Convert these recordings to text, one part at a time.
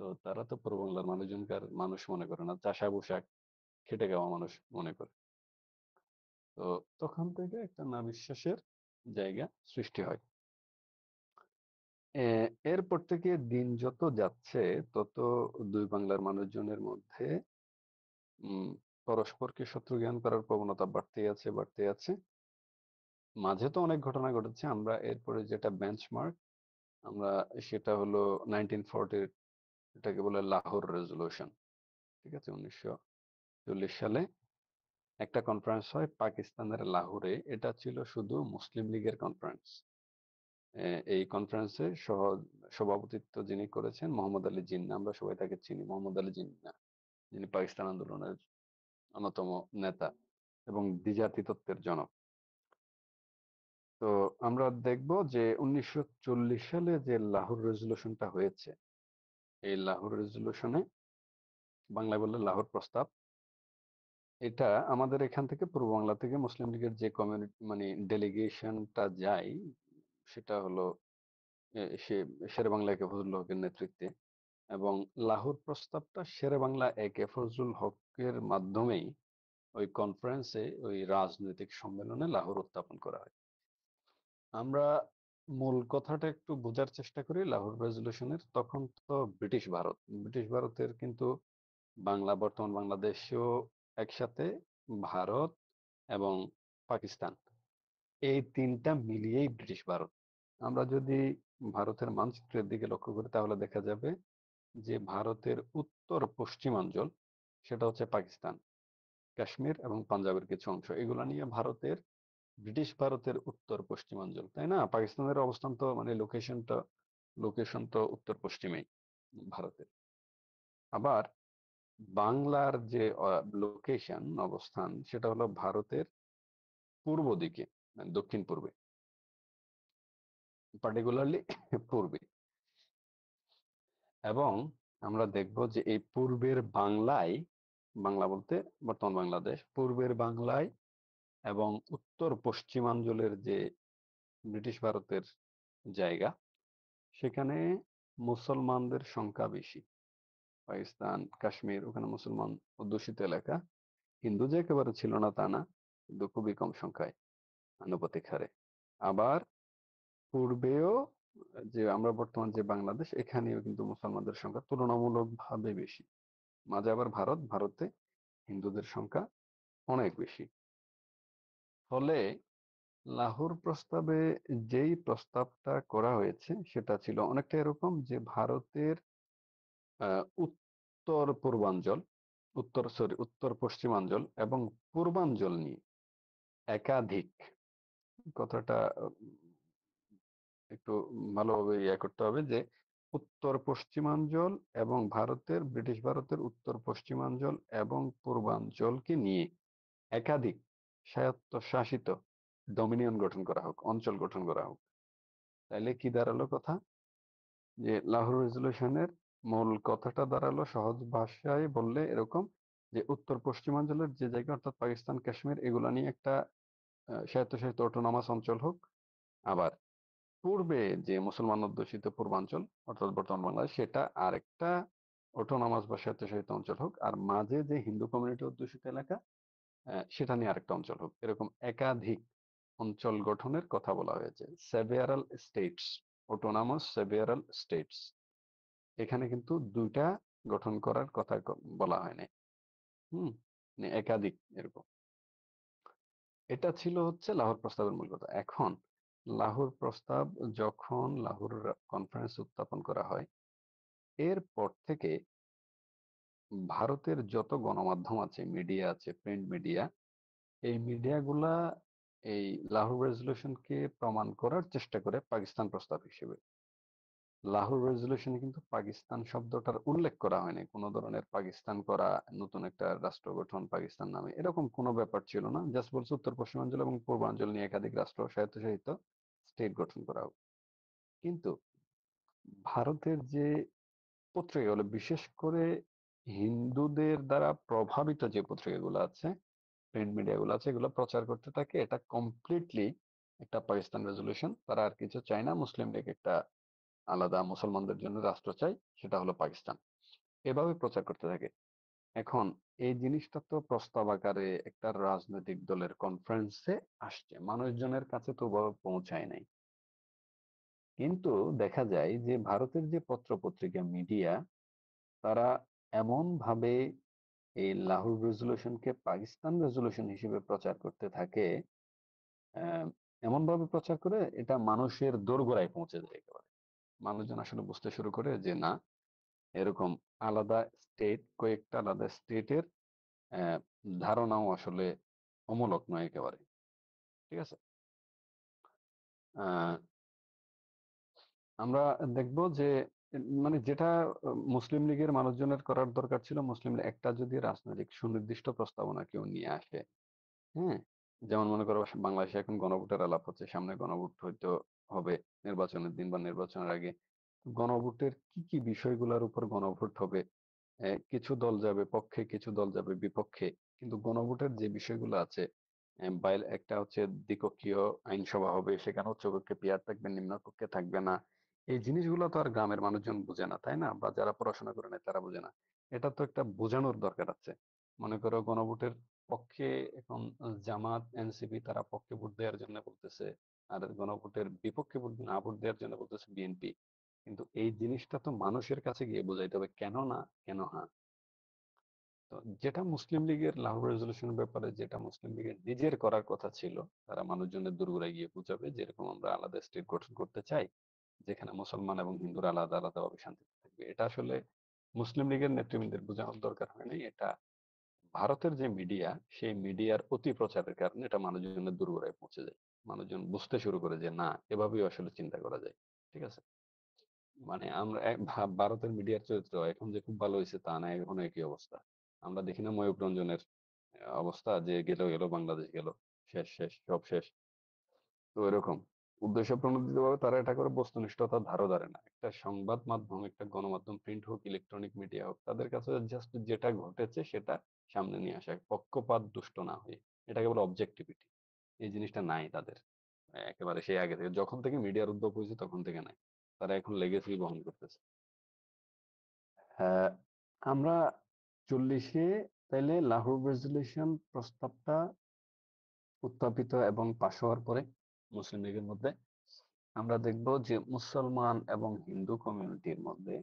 তো তারা তো পূর্ব বাংলার মানুষজনকার মানুষ মনে করে না, চাষা পোশাক খেটে খাওয়া মানুষ মনে করে। তো তখন থেকে একটা না বিশ্বাসের জায়গা সৃষ্টি হয়। এরপর থেকে দিন যত যাচ্ছে তত দুই বাংলার মানুষজনের মধ্যে উম পরস্পরকে শত্রু জ্ঞান করার প্রবণতা বাড়তেই আছে, বাড়তেই আছে। মাঝে তো অনেক ঘটনা ঘটেছে, আমরা এরপরে যেটা বেঞ্চমার্ক, আমরা সেটা হলো 1940, এটাকে বলে লাহোর রেজলিউশন। ঠিক আছে, 1940 সালে একটা কনফারেন্স হয় পাকিস্তানের লাহোরে। এটা ছিল শুধু মুসলিম লীগের কনফারেন্স। এই কনফারেন্সে সভাপতিত্ব যিনি করেছেন মোহাম্মদ আলী জিন্নাহ, আমরা সবাই তাকে চিনি, মোহাম্মদ আলী জিন্নাহ, যিনি পাকিস্তান আন্দোলনের অন্যতম নেতা এবং দ্বিজাতি তত্ত্বের জনক। তো আমরা দেখব যে 1940 সালে যে লাহোর রেজলিউশনটা হয়েছে, এই লাহোর রেজলিউশনে, বাংলায় বললে লাহোর প্রস্তাব, এটা আমাদের এখান থেকে পূর্ব বাংলা থেকে মুসলিম লীগের যে কমিউনিটি মানে ডেলিগেশনটা যায়, সেটা হলো সে শেরেবাংলা একে ফজলুল হকের নেতৃত্বে। এবং লাহোর প্রস্তাবটা শেরেবাংলা একে ফজলুল হকের মাধ্যমেই ওই কনফারেন্সে, ওই রাজনৈতিক সম্মেলনে লাহোর উত্থাপন করা হয়। আমরা মূল কথাটা একটু বোঝার চেষ্টা করি লাহোর রেজলিউশনের। তখন তো ব্রিটিশ ভারতের কিন্তু বাংলা, বর্তমান বাংলাদেশও একসাথে, ভারত এবং পাকিস্তান, এই তিনটা মিলিয়েই ব্রিটিশ ভারত। আমরা যদি ভারতের মানচিত্রের দিকে লক্ষ্য করি তাহলে দেখা যাবে যে ভারতের উত্তর পশ্চিমাঞ্চল, সেটা হচ্ছে পাকিস্তান, কাশ্মীর এবং পাঞ্জাবের কিছু অংশ, এগুলা নিয়ে ব্রিটিশ ভারতের উত্তর পশ্চিমাঞ্চল, তাই না? পাকিস্তানের অবস্থান তো মানে লোকেশন তো উত্তর পশ্চিমেই ভারতের। আবার বাংলার যে লোকেশন, অবস্থান, সেটা হলো ভারতের পূর্ব দিকে, মানে দক্ষিণ পূর্বে, পার্টিকুলারলি পূর্বে। এবং আমরা দেখব যে এই পূর্বের বাংলায়, বাংলা বলতে বর্তমান বাংলাদেশ, পূর্বের বাংলায় এবং উত্তর পশ্চিমাঞ্চলের যে ব্রিটিশ ভারতের জায়গা, সেখানে মুসলমানদের সংখ্যা বেশি। পাকিস্তান, কাশ্মীর, ওখানে মুসলমান অধ্যুষিত এলাকা। হিন্দু যে একেবারে ছিল না তা না, কিন্তু খুবই কম সংখ্যায়, আনুপাতিক হারে। আবার পূর্বেও, যে আমরা বর্তমান যে বাংলাদেশ, এখানেও কিন্তু মুসলমানদের সংখ্যা তুলনামূলকভাবে বেশি। মাঝে আবার ভারতে হিন্দুদের সংখ্যা অনেক বেশি। ফলে লাহোর প্রস্তাবে যেই প্রস্তাবটা করা হয়েছে সেটা ছিল অনেকটা এরকম যে ভারতের উত্তর পূর্বাঞ্চল, উত্তর পশ্চিমাঞ্চল এবং পূর্বাঞ্চল নিয়ে একাধিক, কথাটা একটু ভালোভাবে করতে হবে, যে উত্তর পশ্চিমাঞ্চল এবং ব্রিটিশ ভারতের উত্তর পশ্চিমাঞ্চল এবং পূর্বাঞ্চলকে নিয়ে একাধিক স্বায়ত্তশাসিত ডমিনিয়ন গঠন করা হোক, অঞ্চল গঠন করা হোক। তাইলে কি দাঁড়ালো কথা, যে লাহোর রেজলিউশনের মূল কথাটা দাঁড়ালো সহজ ভাষায় বললে এরকম, যে উত্তর পশ্চিমাঞ্চলের যে জায়গা, অর্থাৎ পাকিস্তান, কাশ্মীর, এগুলা নিয়ে একটা স্বায়ত্তশাসিত অটোনমাস অঞ্চল হোক। আবার পূর্বে যে মুসলমান অধ্যুষিত পূর্বাঞ্চল, অর্থাৎ বর্তমান বাংলাদেশ, সেটা আরেকটা অটোনমাস বা স্বায়ত্তশাসিত অঞ্চল হোক। আর মাঝে যে হিন্দু কমিউনিটি অধ্যুষিত এলাকা, সেটা নিয়ে আরেকটা অঞ্চল হোক। এরকম একাধিক অঞ্চল গঠনের কথা বলা হয়েছে, several states, autonomous several states. এখানে কিন্তু দুইটা গঠন করার কথা বলা হয়নি। হুম, মানে একাধিক এরকম। এটা ছিল হচ্ছে লাহোর প্রস্তাবের মূল কথা। এখন লাহোর প্রস্তাব যখন লাহোর কনফারেন্স উত্থাপন করা হয়, এরপর থেকে ভারতের যত গণমাধ্যম আছে, মিডিয়া আছে, প্রিন্ট মিডিয়া, এই মিডিয়াগুলা এই লাহোর রেজলিউশনকে প্রমাণ করার চেষ্টা করে পাকিস্তান প্রস্তাব হিসেবে। লাহোর রেজলিউশনে কিন্তু পাকিস্তান শব্দটার উল্লেখ করা হয়নি, কোনো ধরনের পাকিস্তান করা, নতুন একটা রাষ্ট্র গঠন পাকিস্তান নামে, এরকম কোনো ব্যাপার ছিল না। জাস্ট বলছে উত্তর পশ্চিমাঞ্চল এবং পূর্বাঞ্চল নিয়ে একাধিক রাষ্ট্র স্বায়ত্তশাসিত স্টেট গঠন করা হোক। কিন্তু ভারতের যে পত্রিকাগুলো, বিশেষ করে হিন্দুদের দ্বারা প্রভাবিত যে পত্রিকাগুলো আছে, প্রিন্ট মিডিয়াগুলো আছে, এগুলো প্রচার করতে থাকে এটা কমপ্লিটলি একটা পাকিস্তান রেজলিউশন, তারা আর কিছু চায় না, মুসলিম লীগ একটা আলাদা মুসলমানদের জন্য রাষ্ট্র চাই, সেটা হলো পাকিস্তান। এভাবে প্রচার করতে থাকে। এখন এই জিনিসটা তো প্রস্তাব আকারে একটা রাজনৈতিক দলের কনফারেন্সে আসছে, মানুষজনের কাছে তো ওভাবে পৌঁছায় নাই। কিন্তু দেখা যায় যে ভারতের যে পত্র পত্রিকা, মিডিয়া, তারা এমন ভাবে এই লাহোর রেজলিউশনকে পাকিস্তান রেজলিউশন হিসেবে প্রচার করতে থাকে, এমন ভাবে প্রচার করে এটা মানুষের দোরগোড়ায় পৌঁছে যায় একেবারে। মানুষজন আসলে বুঝতে শুরু করে যে না, এরকম আলাদা স্টেট, কয়েকটা আলাদা স্টেটের ধারণাও আসলে অমূলক নয় একেবারে। ঠিক আছে। আহ আমরা দেখব যে মানে যেটা মুসলিম লীগের মানুষজনের করার দরকার ছিল, মুসলিম লীগ একটা যদি রাজনৈতিক সুনির্দিষ্ট প্রস্তাবনা কেউ নিয়ে আসে, হ্যাঁ, যেমন মনে করো বাংলাদেশে এখন গণভোটের আলাপ হচ্ছে, সামনে গণভোট হয়তো হবে নির্বাচনের দিন বা নির্বাচনের আগে। গণভোটের কি কি বিষয়গুলোর উপর গণভোট হবে, কিছু দল যাবে পক্ষে, কিছু দল যাবে বিপক্ষে, কিন্তু গণভোটের যে বিষয়গুলো আছে, বাইরে একটা হচ্ছে দ্বিকক্ষীয় আইনসভা হবে, সেখানে উচ্চকক্ষে পিয়ার থাকবে, নিম্নকক্ষে থাকবে না। এই জিনিসগুলো তো আর গ্রামের মানুষজন বুঝে না, তাই না? বা যারা পড়াশোনা করে না তারা বুঝে না। এটা তো একটা বোঝানোর দরকার আছে। মনে করো গণভোটের পক্ষে এখন জামাত, এনসিপি তারা পক্ষে ভোট দেওয়ার জন্য বলতেছে, আর গণভোটের বিপক্ষে ভোট না ভোট দেওয়ার জন্য বলতেছে বিএনপি। কিন্তু এই জিনিসটা তো মানুষের কাছে গিয়ে বোঝাইতে হবে কেন না, কেন হ্যাঁ। তো যেটা মুসলিম লীগের লাহোর রেজলিউশনের ব্যাপারে, যেটা মুসলিম লীগের নিজের করার কথা ছিল, তারা মানুষজনের দোরগোড়ায় গিয়ে বুঝাবে যেরকম আমরা আলাদা স্টেট গঠন করতে চাই, যেখানে মুসলমান এবং হিন্দুরা আলাদা আলাদা ভাবে শান্তিতে থাকবে। এটা আসলে মুসলিম লীগের নেতৃবৃন্দের বোঝানোর দরকার হয় নাই। এটা ভারতের যে মিডিয়া, সেই মিডিয়ার অতি প্রচারের কারণে এটা মানুষজনের দোরগোড়ায় পৌঁছে যায়। মানুষজন বুঝতে শুরু করে যে না, এভাবেও আসলে চিন্তা করা যায়। ঠিক আছে। মানে আমরা ভারতের মিডিয়ার চরিত্র এখন যে খুব ভালো হয়েছে তা না, এখন একই অবস্থা। আমরা দেখি না ময়ূক রঞ্জনের অবস্থা, যে গেল গেল বাংলাদেশ গেল, শেষ শেষ সব শেষ। তো এরকম উদ্দেশ্য প্রণোদিত ভাবে তারা এটা করে, বস্তুনিষ্ঠতার ধারও ধারে না। একটা সংবাদ মাধ্যম, একটা গণমাধ্যম, প্রিন্ট হোক ইলেকট্রনিক মিডিয়া হোক, তাদের কাছে জাস্ট যেটা ঘটেছে সেটা সামনে নিয়ে আসা, পক্ষপাত দুষ্ট না হয়ে। এটাকে বলে অবজেক্টিভিটি। এই জিনিসটা নাই তাদের, একেবারে সেই আগে থেকে, যখন থেকে মিডিয়ার উদ্ভব হয়েছে তখন থেকে নাই। তারা এখন লেগেসি বহন করতেছে। হ্যাঁ, আমরা 40-এ তাইলে লাহোর রেজলিউশন প্রস্তাবটা উত্থাপিত এবং পাশ হওয়ার পরে মুসলিম লীগের মধ্যে আমরা দেখব যে মুসলমান এবং হিন্দু কমিউনিটির মধ্যে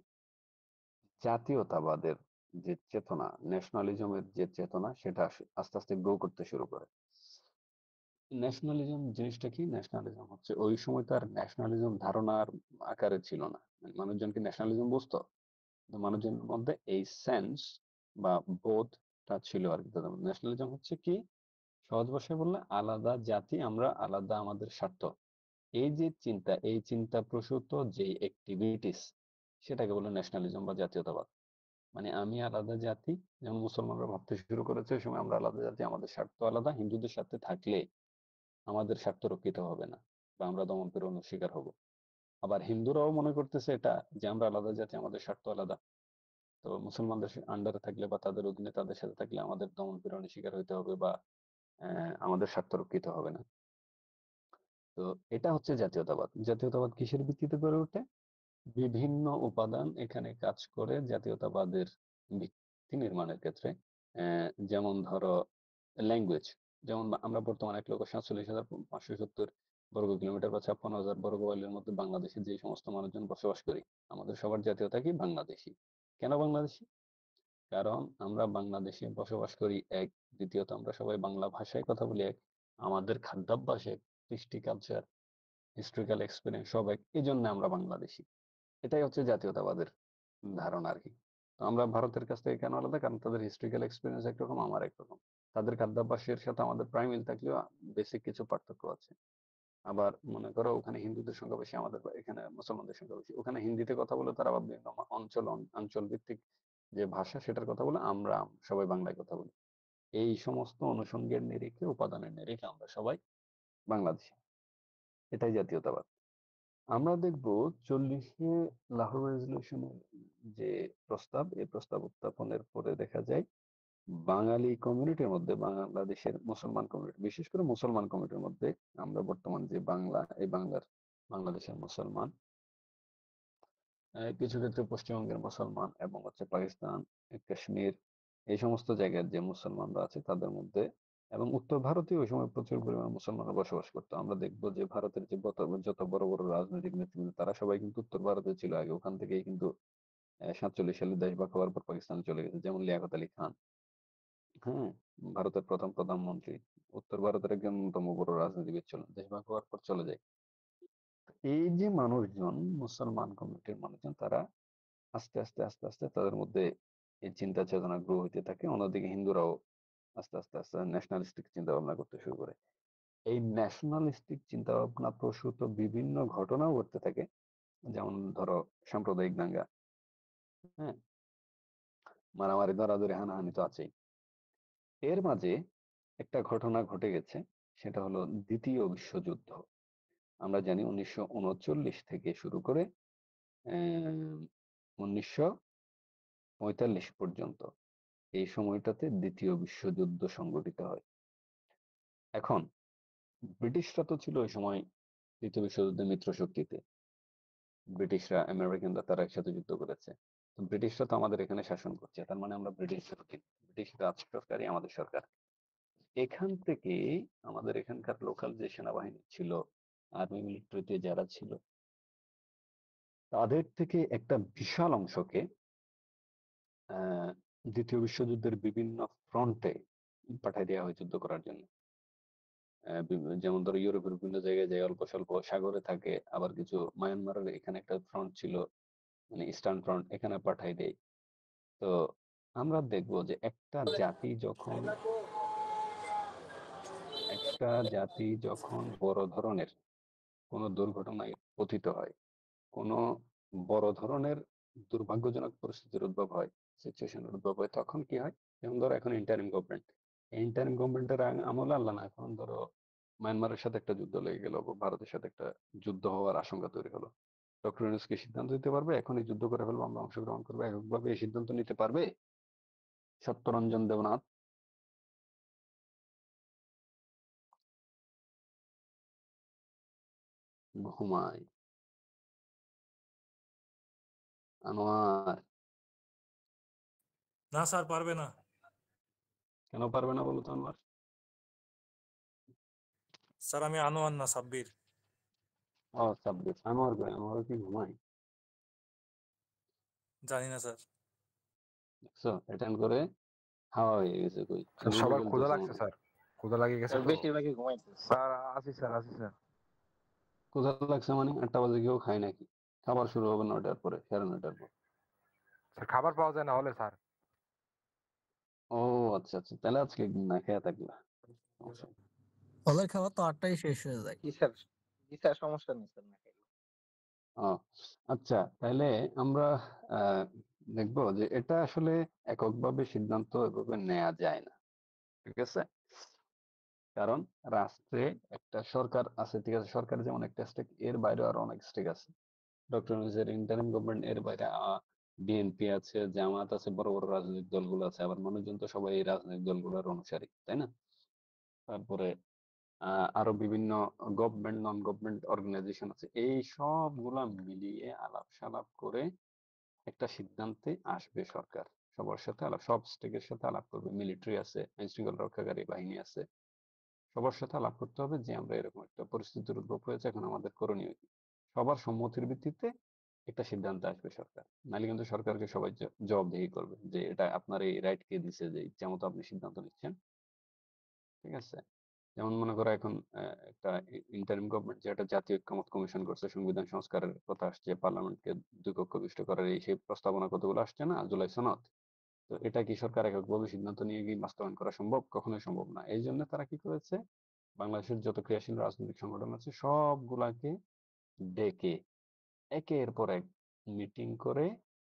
জাতীয়তাবাদের যে চেতনা, ন্যাশনালিজমের যে চেতনা, সেটা আস্তে আস্তে গ্রো করতে শুরু করে। ন্যাশনালিজম জিনিসটা কি? ন্যাশনালিজম হচ্ছে, ওই সময় তো আর ন্যাশনালিজম ধারণার আকারে ছিল না। মানে মানুষজন কি ন্যাশনালিজম বুঝতো? তো মানুষজনের মধ্যে এই সেন্স বা বোধটা ছিল আর কি। ন্যাশনালিজম হচ্ছে কি, সহজ ভাষায় বললে আলাদা জাতি, আমরা আলাদা, আমাদের স্বার্থ। এই যে চিন্তা, এই চিন্তা প্রসূত যে অ্যাক্টিভিটিস, সেটাকে বলে ন্যাশনালিজম বা জাতীয়তাবাদ। মানে আমি আলাদা জাতি, যেমন মুসলমানরা ভাবতে শুরু করেছে ওই সময় আমরা আলাদা জাতি, আমাদের স্বার্থ আলাদা, হিন্দুদের সাথে থাকলে আমাদের স্বার্থ রক্ষিত হবে না বা আমরা দমন পীড়নের শিকার হব। আবার হিন্দুরাও মনে করতেছে এটা, যে আমরা আলাদা জাতি, আমাদের স্বার্থ আলাদা, তো মুসলমানদের আন্ডারে থাকলে বা তাদের অধীনে, তাদের সাথে থাকলে আমাদের দমন পীড়নের শিকার হইতে হবে বা আমাদের স্বার্থ রক্ষিত হবে না। তো এটা হচ্ছে জাতীয়তাবাদ। জাতীয়তাবাদ কিসের ভিত্তিতে গড়ে ওঠে? বিভিন্ন উপাদান এখানে কাজ করে জাতীয়তাবাদের ভিত্তি নির্মাণের ক্ষেত্রে। যেমন ধরো ল্যাঙ্গুয়েজ, যেমন আমরা বর্তমানে 1,47,570 বর্গ কিলোমিটার বা 56,000 বর্গ মাইলের মধ্যে বাংলাদেশে যে সমস্ত মানুষজন বসবাস করি, আমাদের সবার জাতীয়তা কি? বাংলাদেশি। কেন বাংলাদেশি? কারণ আমরা বাংলাদেশে বসবাস করি এক, দ্বিতীয়ত আমরা সবাই বাংলা ভাষায় কথা বলি এক, আমাদের খাদ্যাভ্যাস এক, কৃষ্টি, কালচার, হিস্ট্রিক্যাল এক্সপিরিয়েন্স সব এক, এই জন্য আমরা বাংলাদেশি। এটাই হচ্ছে জাতীয়তাবাদের ধারণা আর কি। তো আমরা ভারতের কাছ থেকে কেন আলাদা? কারণ তাদের হিস্ট্রিক্যাল এক্সপিরিয়েন্স একরকম, আমার একরকম। তাদের খাদ্যাভ্যাসের সাথে আমাদের প্রায় মিল থাকলেও বেসিক কিছু পার্থক্য আছে। আবার মনে করো ওখানে হিন্দুদের সংখ্যা বেশি, আমাদের এখানে মুসলমানদের সংখ্যা বেশি। ওখানে হিন্দিতে কথা বলে তারা বা বিভিন্ন অঞ্চল ভিত্তিক যে ভাষা সেটার কথা বলে, আমরা সবাই বাংলায় কথা বলি। এই সমস্ত অনুষঙ্গের নিরিখে, উপাদানের নিরিখে আমরা সবাই বাংলাদেশি। এটাই জাতীয়তাবাদ। আমরা দেখব 40-এ লাহোর রেজলিউশনের যে প্রস্তাব, এই প্রস্তাব উত্থাপনের পরে দেখা যায় বাঙালি কমিউনিটির মধ্যে, বাংলাদেশের মুসলমান কমিউনিটি, বিশেষ করে মুসলমান কমিউনিটির মধ্যে, আমরা বর্তমান যে বাংলা, এই বাংলার বাংলাদেশের মুসলমান, কিছু ক্ষেত্রে পশ্চিমবঙ্গের মুসলমান এবং হচ্ছে পাকিস্তান, কাশ্মীর, এই সমস্ত জায়গার যে মুসলমানরা আছে তাদের মধ্যে, এবং উত্তর ভারতে ওই সময় প্রচুর পরিমাণে মুসলমানরা বসবাস করতো। আমরা দেখবো যে ভারতের যে যত বড় বড় রাজনৈতিক নেতৃবৃন্দ তারা সবাই কিন্তু উত্তর ভারতে ছিল আগে, ওখান থেকেই কিন্তু 47 সালে দেশভাগ হওয়ার পর পাকিস্তানে চলে গেছে, যেমন লিয়াকত আলী খান। হ্যাঁ, ভারতের প্রথম প্রধানমন্ত্রী উত্তর ভারতের একজন অন্যতম বড় রাজনীতিবিদ ছিলেন, দেশভাগ হওয়ার পর চলে যায়। এই যে মানুষজন, মুসলমান কমিউনিটির মানুষজন, তারা আস্তে আস্তে আস্তে আস্তে তাদের মধ্যে এই চিন্তা চেতনা গ্রো হইতে থাকে। অন্যদিকে হিন্দুরাও আস্তে আস্তে আস্তে ন্যাশনালিস্টিক চিন্তা ভাবনা করতে শুরু করে। এই ন্যাশনালিস্টিক চিন্তা ভাবনা প্রসূত বিভিন্ন ঘটনাও ঘটতে থাকে, যেমন ধরো সাম্প্রদায়িক দাঙ্গা, হ্যাঁ, মারামারি, ধরাধরি, হানাহানি তো আছেই। এর মাঝে একটা ঘটনা ঘটে গেছে, সেটা হলো দ্বিতীয় বিশ্বযুদ্ধ। আমরা জানি 1939 থেকে শুরু করে 1945 পর্যন্ত, এই সময়টাতে দ্বিতীয় বিশ্বযুদ্ধ সংঘটিত হয়। এখন ব্রিটিশরা তো ছিল ওই সময় দ্বিতীয় বিশ্বযুদ্ধের মিত্র শক্তিতে। ব্রিটিশরা, আমেরিকানরা তারা একসাথে যুদ্ধ করেছে। তো ব্রিটিশরা তো আমাদের এখানে শাসন করছে, তার মানে আমরা ব্রিটিশ, ব্রিটিশ রাজ সরকারই আমাদের সরকার। এখান থেকে আমাদের এখানকার লোকাল যে সেনাবাহিনী ছিল, আর্মি মিলিটারিতে যারা ছিল, তাদের থেকে একটা বিশাল অংশকে আহ দ্বিতীয় বিশ্বযুদ্ধের বিভিন্ন ফ্রন্টে পাঠাই দেওয়া হয় যুদ্ধ করার জন্য। যেমন ধরো ইউরোপের বিভিন্ন জায়গায় যায়, অল্প স্বল্প সাগরে থাকে, আবার কিছু মায়ানমারের এখানে একটা ফ্রন্ট ছিল, মানে ইস্টার্ন ফ্রন্ট, এখানে পাঠাই দেয়। তো আমরা দেখবো যে একটা জাতি যখন বড় ধরনের কোনো দুর্ঘটনায় পতিত হয়, কোনো বড় ধরনের দুর্ভাগ্যজনক পরিস্থিতির উদ্ভব হয়, সিচুয়েশনের উদ্ভব হয়, তখন কি হয়? যেমন ধরো এখন ইন্টারিম গভর্নমেন্ট, ইন্টারিম গভর্নমেন্টের আমলে আল্লাহ না, এখন ধরো মায়ানমারের সাথে একটা যুদ্ধ লেগে গেল, বা ভারতের সাথে একটা যুদ্ধ হওয়ার আশঙ্কা তৈরি হলো। ডক্টর ইউনূস কি সিদ্ধান্ত দিতে পারবে এখন এই যুদ্ধ করে ফেলবো, আমরা অংশগ্রহণ করবো, এককভাবে এই সিদ্ধান্ত নিতে পারবে সত্যরঞ্জন দেবনাথ? ঘুমায়। আনোয়ার, না স্যার, পারবে না। কেন পারবে না বলো তো আনোয়ার? স্যার আমি আনোয়ার না, সাব্বির। ও সাব্বির, আনোয়ার কই? আনোয়ার কি ঘুমায়? জানি না স্যার। দেখছো, অ্যাটেন্ড করে হাওয়া হয়ে গেছে, কই স্যার লুডো সবার ক্ষুধা খেলতেছে লাগছে, মনে হয়। স্যার ক্ষুধা লাগিয়ে গেছে স্যার তো। বেশিরভাগই ঘুমাইতেছে। স্যার আসি স্যার, আসি স্যার। কোথা লাগছে মানে 8টা বাজে কেউ খায় নাকি? খাবার শুরু হবে 9টার পরে, 9:30টার পর। স্যার খাবার পাওয়া যায় না হলে স্যার। ও আচ্ছা আচ্ছা, তাহলে আজকে না খেয়ে থাকলা, সমস্যা নেই। ওদের খাবার তো 8টায় শেষ হয়ে যায়। জি স্যার, জি স্যার, সমস্যা নেই স্যার, না খাইলে। ও আচ্ছা, তাহলে আমরা আহ দেখবো যে এটা আসলে এককভাবে সিদ্ধান্ত এভাবে নেওয়া যায় না, ঠিক আছে? কারণ রাষ্ট্রে একটা সরকার আছে, ঠিক আছে, সরকার যেমন একটা স্টেক, এর বাইরে আরো অনেক স্টেক আছে। ডক্টর ইউনূসের ইন্টারিম গভর্নমেন্ট, এর বাইরে বিএনপি আছে, জামাত আছে, বড় বড় রাজনৈতিক দলগুলো আছে, আবার মানুষজন তো সবাই এই রাজনৈতিক দলগুলোর অনুসারী, তাই না? তারপরে আরো বিভিন্ন গভর্নমেন্ট, নন গভর্নমেন্ট অর্গানাইজেশন আছে, এই সবগুলা মিলিয়ে আলাপ সালাপ করে একটা সিদ্ধান্তে আসবে সরকার। সবার সাথে আলাপ, সব স্টেকের সাথে আলাপ করবে, মিলিটারি আছে, আইন শৃঙ্খলা রক্ষাকারী বাহিনী আছে, সবার সাথে আলাপ করতে হবে যে আমরা এরকম একটা পরিস্থিতির উদ্ভব হয়েছে, এখন আমাদের করণীয় কি। সবার সম্মতির ভিত্তিতে একটা সিদ্ধান্ত আসবে সরকার, নাহলে কিন্তু সরকারকে সবাই জবাবদিহি করবে যে এটা আপনার এই রাইট কে দিছে যে ইচ্ছা মতো আপনি সিদ্ধান্ত নিচ্ছেন, ঠিক আছে? যেমন মনে করো এখন একটা ইন্টারিম গভর্নমেন্ট যে একটা জাতীয় ঐক্যমত কমিশন করছে, সংবিধান সংস্কারের কথা আসছে, পার্লামেন্টকে দুই কক্ষ বিশিষ্ট করার এই সেই প্রস্তাবনা কতগুলো আসছে না, জুলাই সনদ। তো এটা কি সরকার এককভাবে সিদ্ধান্ত নিয়ে কি বাস্তবায়ন করা সম্ভব? কখনোই সম্ভব না। এই জন্য তারা কি করেছে, বাংলাদেশের যত ক্রিয়াশীল রাজনৈতিক সংগঠন আছে সবগুলাকে ডেকে একের পর এক মিটিং করে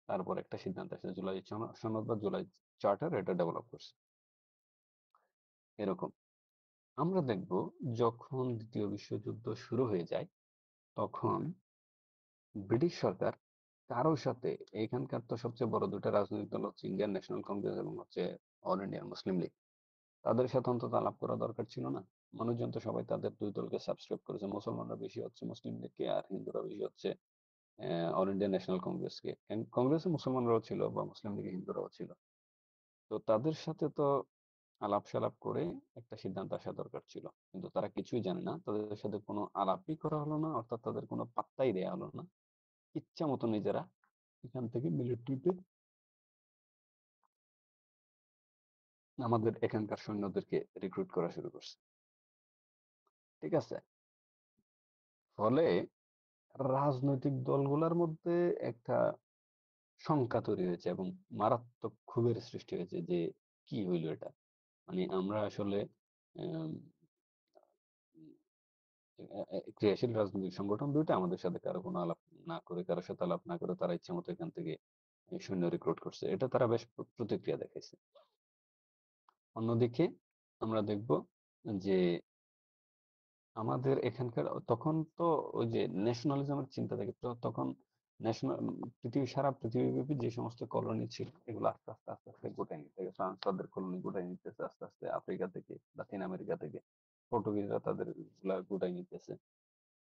তারপর একটা সিদ্ধান্ত আসছে, জুলাই সনদ বা জুলাই চার্টার এটা ডেভেলপ করছে। এরকম আমরা দেখব, যখন দ্বিতীয় বিশ্বযুদ্ধ শুরু হয়ে যায়, তখন ব্রিটিশ সরকার কারোর সাথে, এখানকার তো সবচেয়ে বড় দুটো রাজনৈতিক দল হচ্ছে ইন্ডিয়ান ন্যাশনাল কংগ্রেস এবং হচ্ছে অল ইন্ডিয়ান মুসলিম লীগ, তাদের সাথে অন্তত আলাপ করা দরকার ছিল না? মানুষজন তো সবাই তাদের দুই দলকে সাবস্ক্রাইব করেছে, মুসলমানরা বেশি হচ্ছে মুসলিম লীগকে, আর হিন্দুরা বেশি হচ্ছে অল ইন্ডিয়া ন্যাশনাল কংগ্রেসকে। কংগ্রেসে মুসলমানরাও ছিল বা মুসলিম লীগে হিন্দুরাও ছিল। তো তাদের সাথে তো আলাপ-সালাপ করে একটা সিদ্ধান্তে আসা দরকার ছিল। কিন্তু তারা কিছুই জানে না। তাদের সাথে কোনো আলাপই করা হলো না, অর্থাৎ তাদের কোনো পাত্তাই দেয়া হলো না। ইচ্ছা মতো নিজেরা এখান থেকে মিলিটারিতে আমাদের এখানকার সৈন্যদেরকে রিক্রুট করা শুরু করছে। ঠিক আছে? ফলে রাজনৈতিক দলগুলোর মধ্যে একটা শঙ্কা তৈরি হয়েছে এবং মারাত্মক ক্ষোভের সৃষ্টি হয়েছে যে কি হইল এটা? মানে আমরা আসলে আম ক্রিয়াশীল রাজনৈতিক সংগঠন ২ টা আমাদের সাথে কারো কোনো আলাপ না করে, কারো সাথে আলাপ না করে তারা ইচ্ছামত এখান থেকে সৈন্য রিক্রুট করছে। এটা তারা বেশ প্রতিক্রিয়া দেখাইছে। অন্যদিকে আমরা দেখব যে আমাদের এখানকার তখন তো ওই যে ন্যাশনালিজমের চিন্তা থাকে। তো তখন সারা পৃথিবীব্যাপী যে সমস্ত কলোনি ছিল এগুলো আস্তে আস্তে গোটাই নিতে থাকে। ফ্রান্স তাদের কলোনি গোটাই নিতেছে আস্তে আস্তে আফ্রিকা থেকে, লাতিন আমেরিকা থেকে। পর্তুগিজরা তাদের গুলা গোটাই নিতেছে।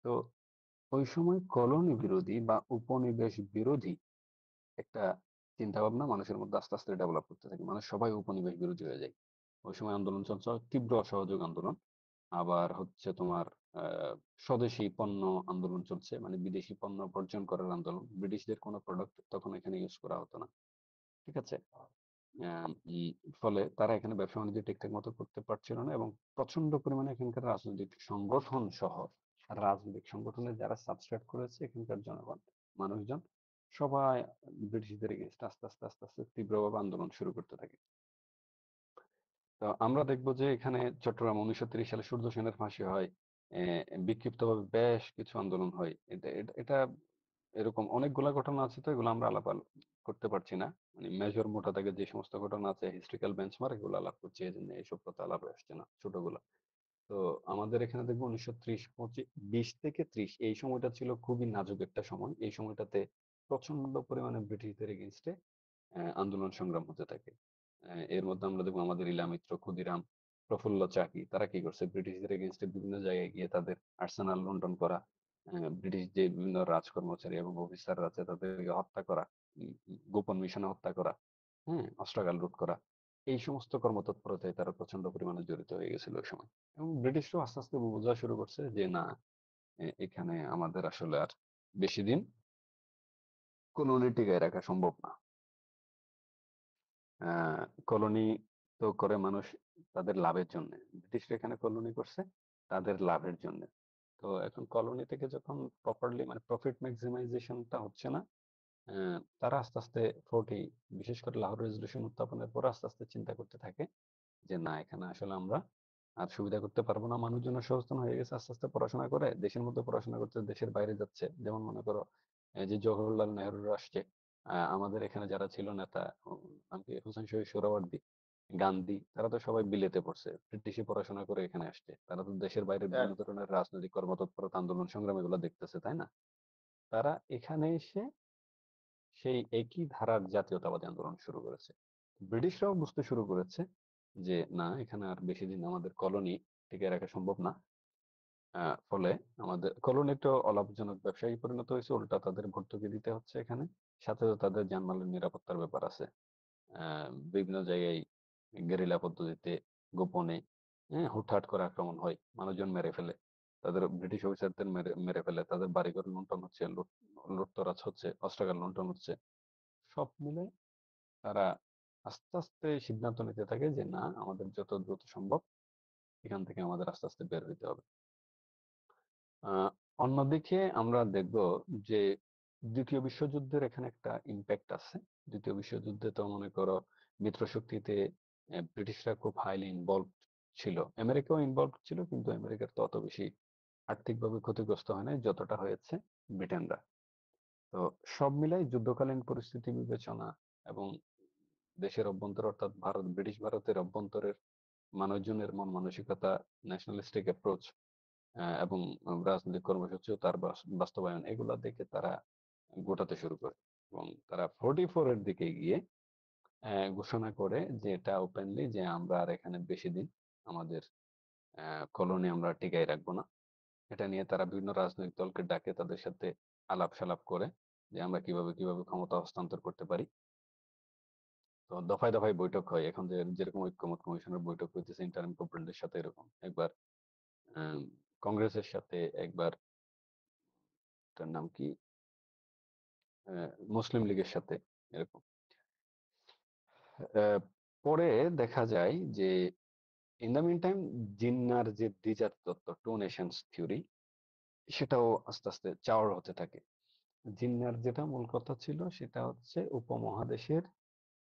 তো ওই সময় কলোনি বিরোধী বা উপনিবেশ বিরোধী একটা চিন্তা ভাবনা মানুষের মধ্যে আস্তে আস্তে ডেভেলপ করতে থাকে। মানুষ সবাই উপনিবেশ বিরোধী হয়ে যায়। ওই সময় আন্দোলন চলছে, তীব্র অসহযোগ আন্দোলন। আবার হচ্ছে তোমার স্বদেশী পণ্য আন্দোলন চলছে, মানে বিদেশি পণ্য বর্জন করার আন্দোলন। ব্রিটিশদের কোনো প্রোডাক্ট তখন এখানে ইউজ করা হতো না। ঠিক আছে? ফলে তারা এখানে ব্যবসা বাণিজ্য ঠিকঠাক মতো করতে পারছিল না এবং প্রচন্ড পরিমাণে এখানকার রাজনৈতিক সংগঠন সহ রাজনৈতিক সংগঠনে যারা সাবস্ক্রাইব করেছে এখানকার জনগণ, মানুষজন সবাই ব্রিটিশদের এগেইনস্ট আস্তে আস্তে আস্তে আস্তে তীব্রভাবে আন্দোলন শুরু করতে থাকে। তো আমরা দেখবো যে এখানে চট্টগ্রাম 1930 সালে সূর্য সেনের ফাঁসি হয়। বিক্ষিপ্তভাবে বেশ কিছু আন্দোলন হয়। এটা এরকম অনেকগুলা ঘটনা আছে, তো এগুলো আমরা আলাপ করতে পারছি না। মানে মেজর মোটা দাগে যে সমস্ত ঘটনা আছে হিস্ট্রিক্যাল বেঞ্চমার্ক এগুলো আলাপ করছি, এই জন্য এইসব কথা আলাপ আসছে না ছোটগুলা। তো আমাদের এখানে দেখবো 1930 20 থেকে 30 এই সময়টা ছিল খুবই নাজুক একটা সময়। এই সময়টাতে প্রচন্ড পরিমাণে ব্রিটিশদের এগেইনস্টে আন্দোলন সংগ্রাম হতে থাকে। এর মধ্যে আমরা দেখবো আমাদের ইলা মিত্র, ক্ষুদিরাম, প্রফুল্ল চাকি তারা কি করছে ব্রিটিশদের এগেইনস্টে বিভিন্ন জায়গায় গিয়ে তাদের আর্সেনাল লুণ্ঠন করা, ব্রিটিশ যে বিভিন্ন রাজকর্মচারী এবং অফিসাররা আছে তাদেরকে হত্যা করা, গোপন মিশনে হত্যা করা, হ্যাঁ, অস্ত্রাগার লুট করা, এই সমস্ত কর্মতৎপরতায় তারা প্রচন্ড পরিমাণে জড়িত হয়ে গেছিল ওই সময়। এবং ব্রিটিশরাও আস্তে আস্তে বোঝা শুরু করছে যে না, এখানে আমাদের আসলে আর বেশি দিন কলোনি টিকায় রাখা সম্ভব না। কলোনি তো করে মানুষ তাদের লাভের জন্য, ব্রিটিশরা এখানে কলোনি করছে তাদের লাভের জন্য। তো এখন কলোনি থেকে যখন প্রপারলি মানে প্রফিট ম্যাক্সিমাইজেশনটা হচ্ছে না, তারা আস্তে আস্তে বিশেষ করে লাহোর রেজলিউশন উত্থাপনের পর আস্তে আস্তে চিন্তা করতে থাকে যে না, এখানে আসলে আমরা আর সুবিধা করতে পারবো না। মানুষজনের সচেতন হয়ে গেছে, আস্তে আস্তে পড়াশোনা করে দেশের মধ্যে পড়াশোনা করতে দেশের বাইরে যাচ্ছে। যেমন মনে করো এই যে জওহরলাল নেহরুরা আসছে, আমাদের এখানে যারা ছিল নেতা, নাম কি, হোসেন শহীদ সোহরাওয়ার্দী, গান্ধী, তারা তো সবাই বিলেতে পড়ছে, ব্রিটিশে পড়াশোনা করে এখানে আসছে। তারা তো দেশের বাইরে বিভিন্ন ধরনের রাজনৈতিক কর্মতৎপরতা, আন্দোলন সংগ্রাম এগুলো দেখতেছে, তাই না? তারা এখানে এসে সেই একই ধারার জাতীয়তাবাদী আন্দোলন শুরু করেছে। ব্রিটিশরাও বুঝতে শুরু করেছে যে না, এখানে আর বেশি দিন আমাদের কলোনি টিকিয়ে রাখা সম্ভব না। ফলে আমাদের কলোনি তো অলাভজনক ব্যবসায়ী পরিণত হয়েছে, উল্টা তাদের ভর্তুকি দিতে হচ্ছে এখানে। সাথে তাদের জানমালের নিরাপত্তার ব্যাপার আছে। বিভিন্ন জায়গায় গেরিলা পদ্ধতিতে গোপনে, হ্যাঁ, হুটহাট করে আক্রমণ হয়, মানুষজন মেরে ফেলে, তাদের ব্রিটিশ অফিসারদের মেরে মেরে ফেলে, তাদের বাড়িঘর লুণ্ঠন হচ্ছে, লুটতরাজ হচ্ছে, অস্ত্রাগার লুণ্ঠন হচ্ছে। সব মিলে তারা আস্তে আস্তে সিদ্ধান্ত নিতে থাকে যে না, আমাদের যত দ্রুত সম্ভব এখান থেকে আমাদের আস্তে আস্তে বের হইতে হবে। অন্যদিকে আমরা দেখব যে দ্বিতীয় বিশ্বযুদ্ধের এখানে একটা ইম্প্যাক্ট আছে। দ্বিতীয় বিশ্বযুদ্ধে তো মনে করো মিত্র শক্তিতে ব্রিটিশরা খুব হাইলি ইনভলভ ছিল, আমেরিকাও ইনভলভ ছিল, কিন্তু আমেরিকার তো অত বেশি আর্থিকভাবে ক্ষতিগ্রস্ত হয় নাই যতটা হয়েছে ব্রিটেনরা। তো সব মিলাই যুদ্ধকালীন পরিস্থিতি বিবেচনা এবং দেশের অভ্যন্তর অর্থাৎ ব্রিটিশ ভারতের অভ্যন্তরের মানুষজনের মন মানসিকতা, ন্যাশনালিস্টিক অ্যাপ্রোচ এবং রাজনৈতিক কর্মসূচি ও তার বাস্তবায়ন, এগুলা দেখে তারা গোটাতে শুরু করে এবং তারা 44 এর দিকে গিয়ে ঘোষণা করে যে এটা ওপেনলি যে আমরা আর এখানে বেশি দিন আমাদের কলোনি আমরা টিকাই রাখবো না। এটা নিয়ে তারা বিভিন্ন রাজনৈতিক দলকে ডাকে, তাদের সাথে আলাপ সালাপ করে যে আমরা কিভাবে কিভাবে ক্ষমতা হস্তান্তর করতে পারি। তো দফায় দফায় বৈঠক হয় এখন, যে যেরকম ঐক্যমত কমিশনের বৈঠক হইতেছে ইন্টারিম গভর্নমেন্টের সাথে, এরকম একবার কংগ্রেসের সাথে, একবার তার নাম কি মুসলিম লীগের সাথে, এরকম। পরে দেখা যায় যে ইন দ্য মিন টাইম জিন্নার যে দ্বিজাত তত্ত্ব, টু নেশনস থিওরি, সেটাও আস্তে আস্তে চাওয়ার হতে থাকে। জিন্নার যেটা মূল কথা ছিল সেটা হচ্ছে উপমহাদেশের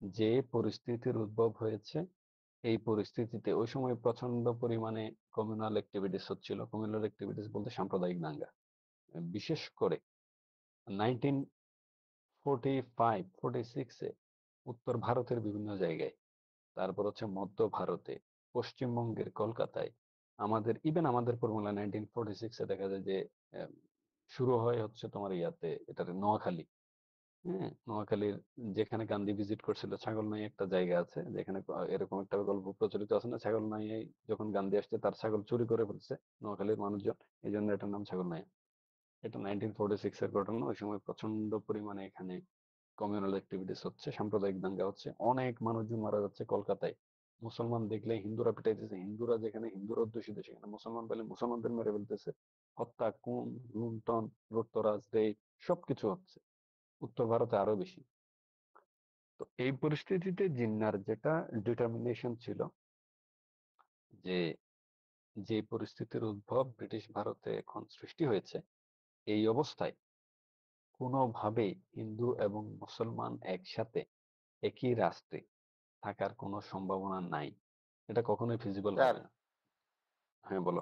যে পরিস্থিতির উদ্ভব হয়েছে, এই পরিস্থিতিতে ওই সময় প্রচন্ড পরিমাণে কমিউনাল অ্যাক্টিভিটিস হচ্ছিল। কমিউনাল অ্যাক্টিভিটিস বলতে সাম্প্রদায়িক দাঙ্গা, বিশেষ করে 1945-46-এ উত্তর ভারতের বিভিন্ন জায়গায়, তারপর হচ্ছে মধ্য ভারতে, পশ্চিমবঙ্গের কলকাতায়, আমাদের ইভেন আমাদের ফর্মুলা 1946-এ দেখা যায় যে আহ, শুরু হয় হচ্ছে তোমার ইয়াতে, এটার নোয়াখালী। হ্যাঁ, নোয়াখালীর যেখানে গান্ধী ভিজিট করছিল, ছাগলনাই একটা জায়গা আছে যেখানে এরকম একটা গল্প প্রচলিত আছে না, ছাগলনাই যখন গান্ধী আসছে তার ছাগল চুরি করে ফেলছে নোয়াখালীর মানুষজন, এই জন্য এটার নাম ছাগলনাই। এটা 1946 এর ঘটনা। ওই সময় প্রচন্ড পরিমাণে এখানে কমিউনাল অ্যাক্টিভিটিস হচ্ছে, সাম্প্রদায়িক দাঙ্গা হচ্ছে, অনেক মানুষজন মারা যাচ্ছে কলকাতায়। মুসলমান দেখলে হিন্দুরা পিটাইতেছে, হিন্দুরা যেখানে হিন্দুরা অধ্যুষিত সেখানে মুসলমান পেলে মুসলমানদের মেরে ফেলতেছে, হত্যা, খুন, লুণ্ঠন, লুটতরাজ, রেপ, সবকিছু হচ্ছে। উত্তর ভারতে আরো বেশি। তো এই পরিস্থিতিতে জিন্নার যেটা ডিটারমিনেশন ছিল যে যে পরিস্থিতির উদ্ভব ব্রিটিশ ভারতে এখন সৃষ্টি হয়েছে, এই অবস্থায় কোনোভাবেই হিন্দু এবং মুসলমান একসাথে একই রাষ্ট্রে থাকার কোনো সম্ভাবনা নাই। এটা কখনোই ফিজিবল স্যার হবে না। হ্যাঁ, বলো।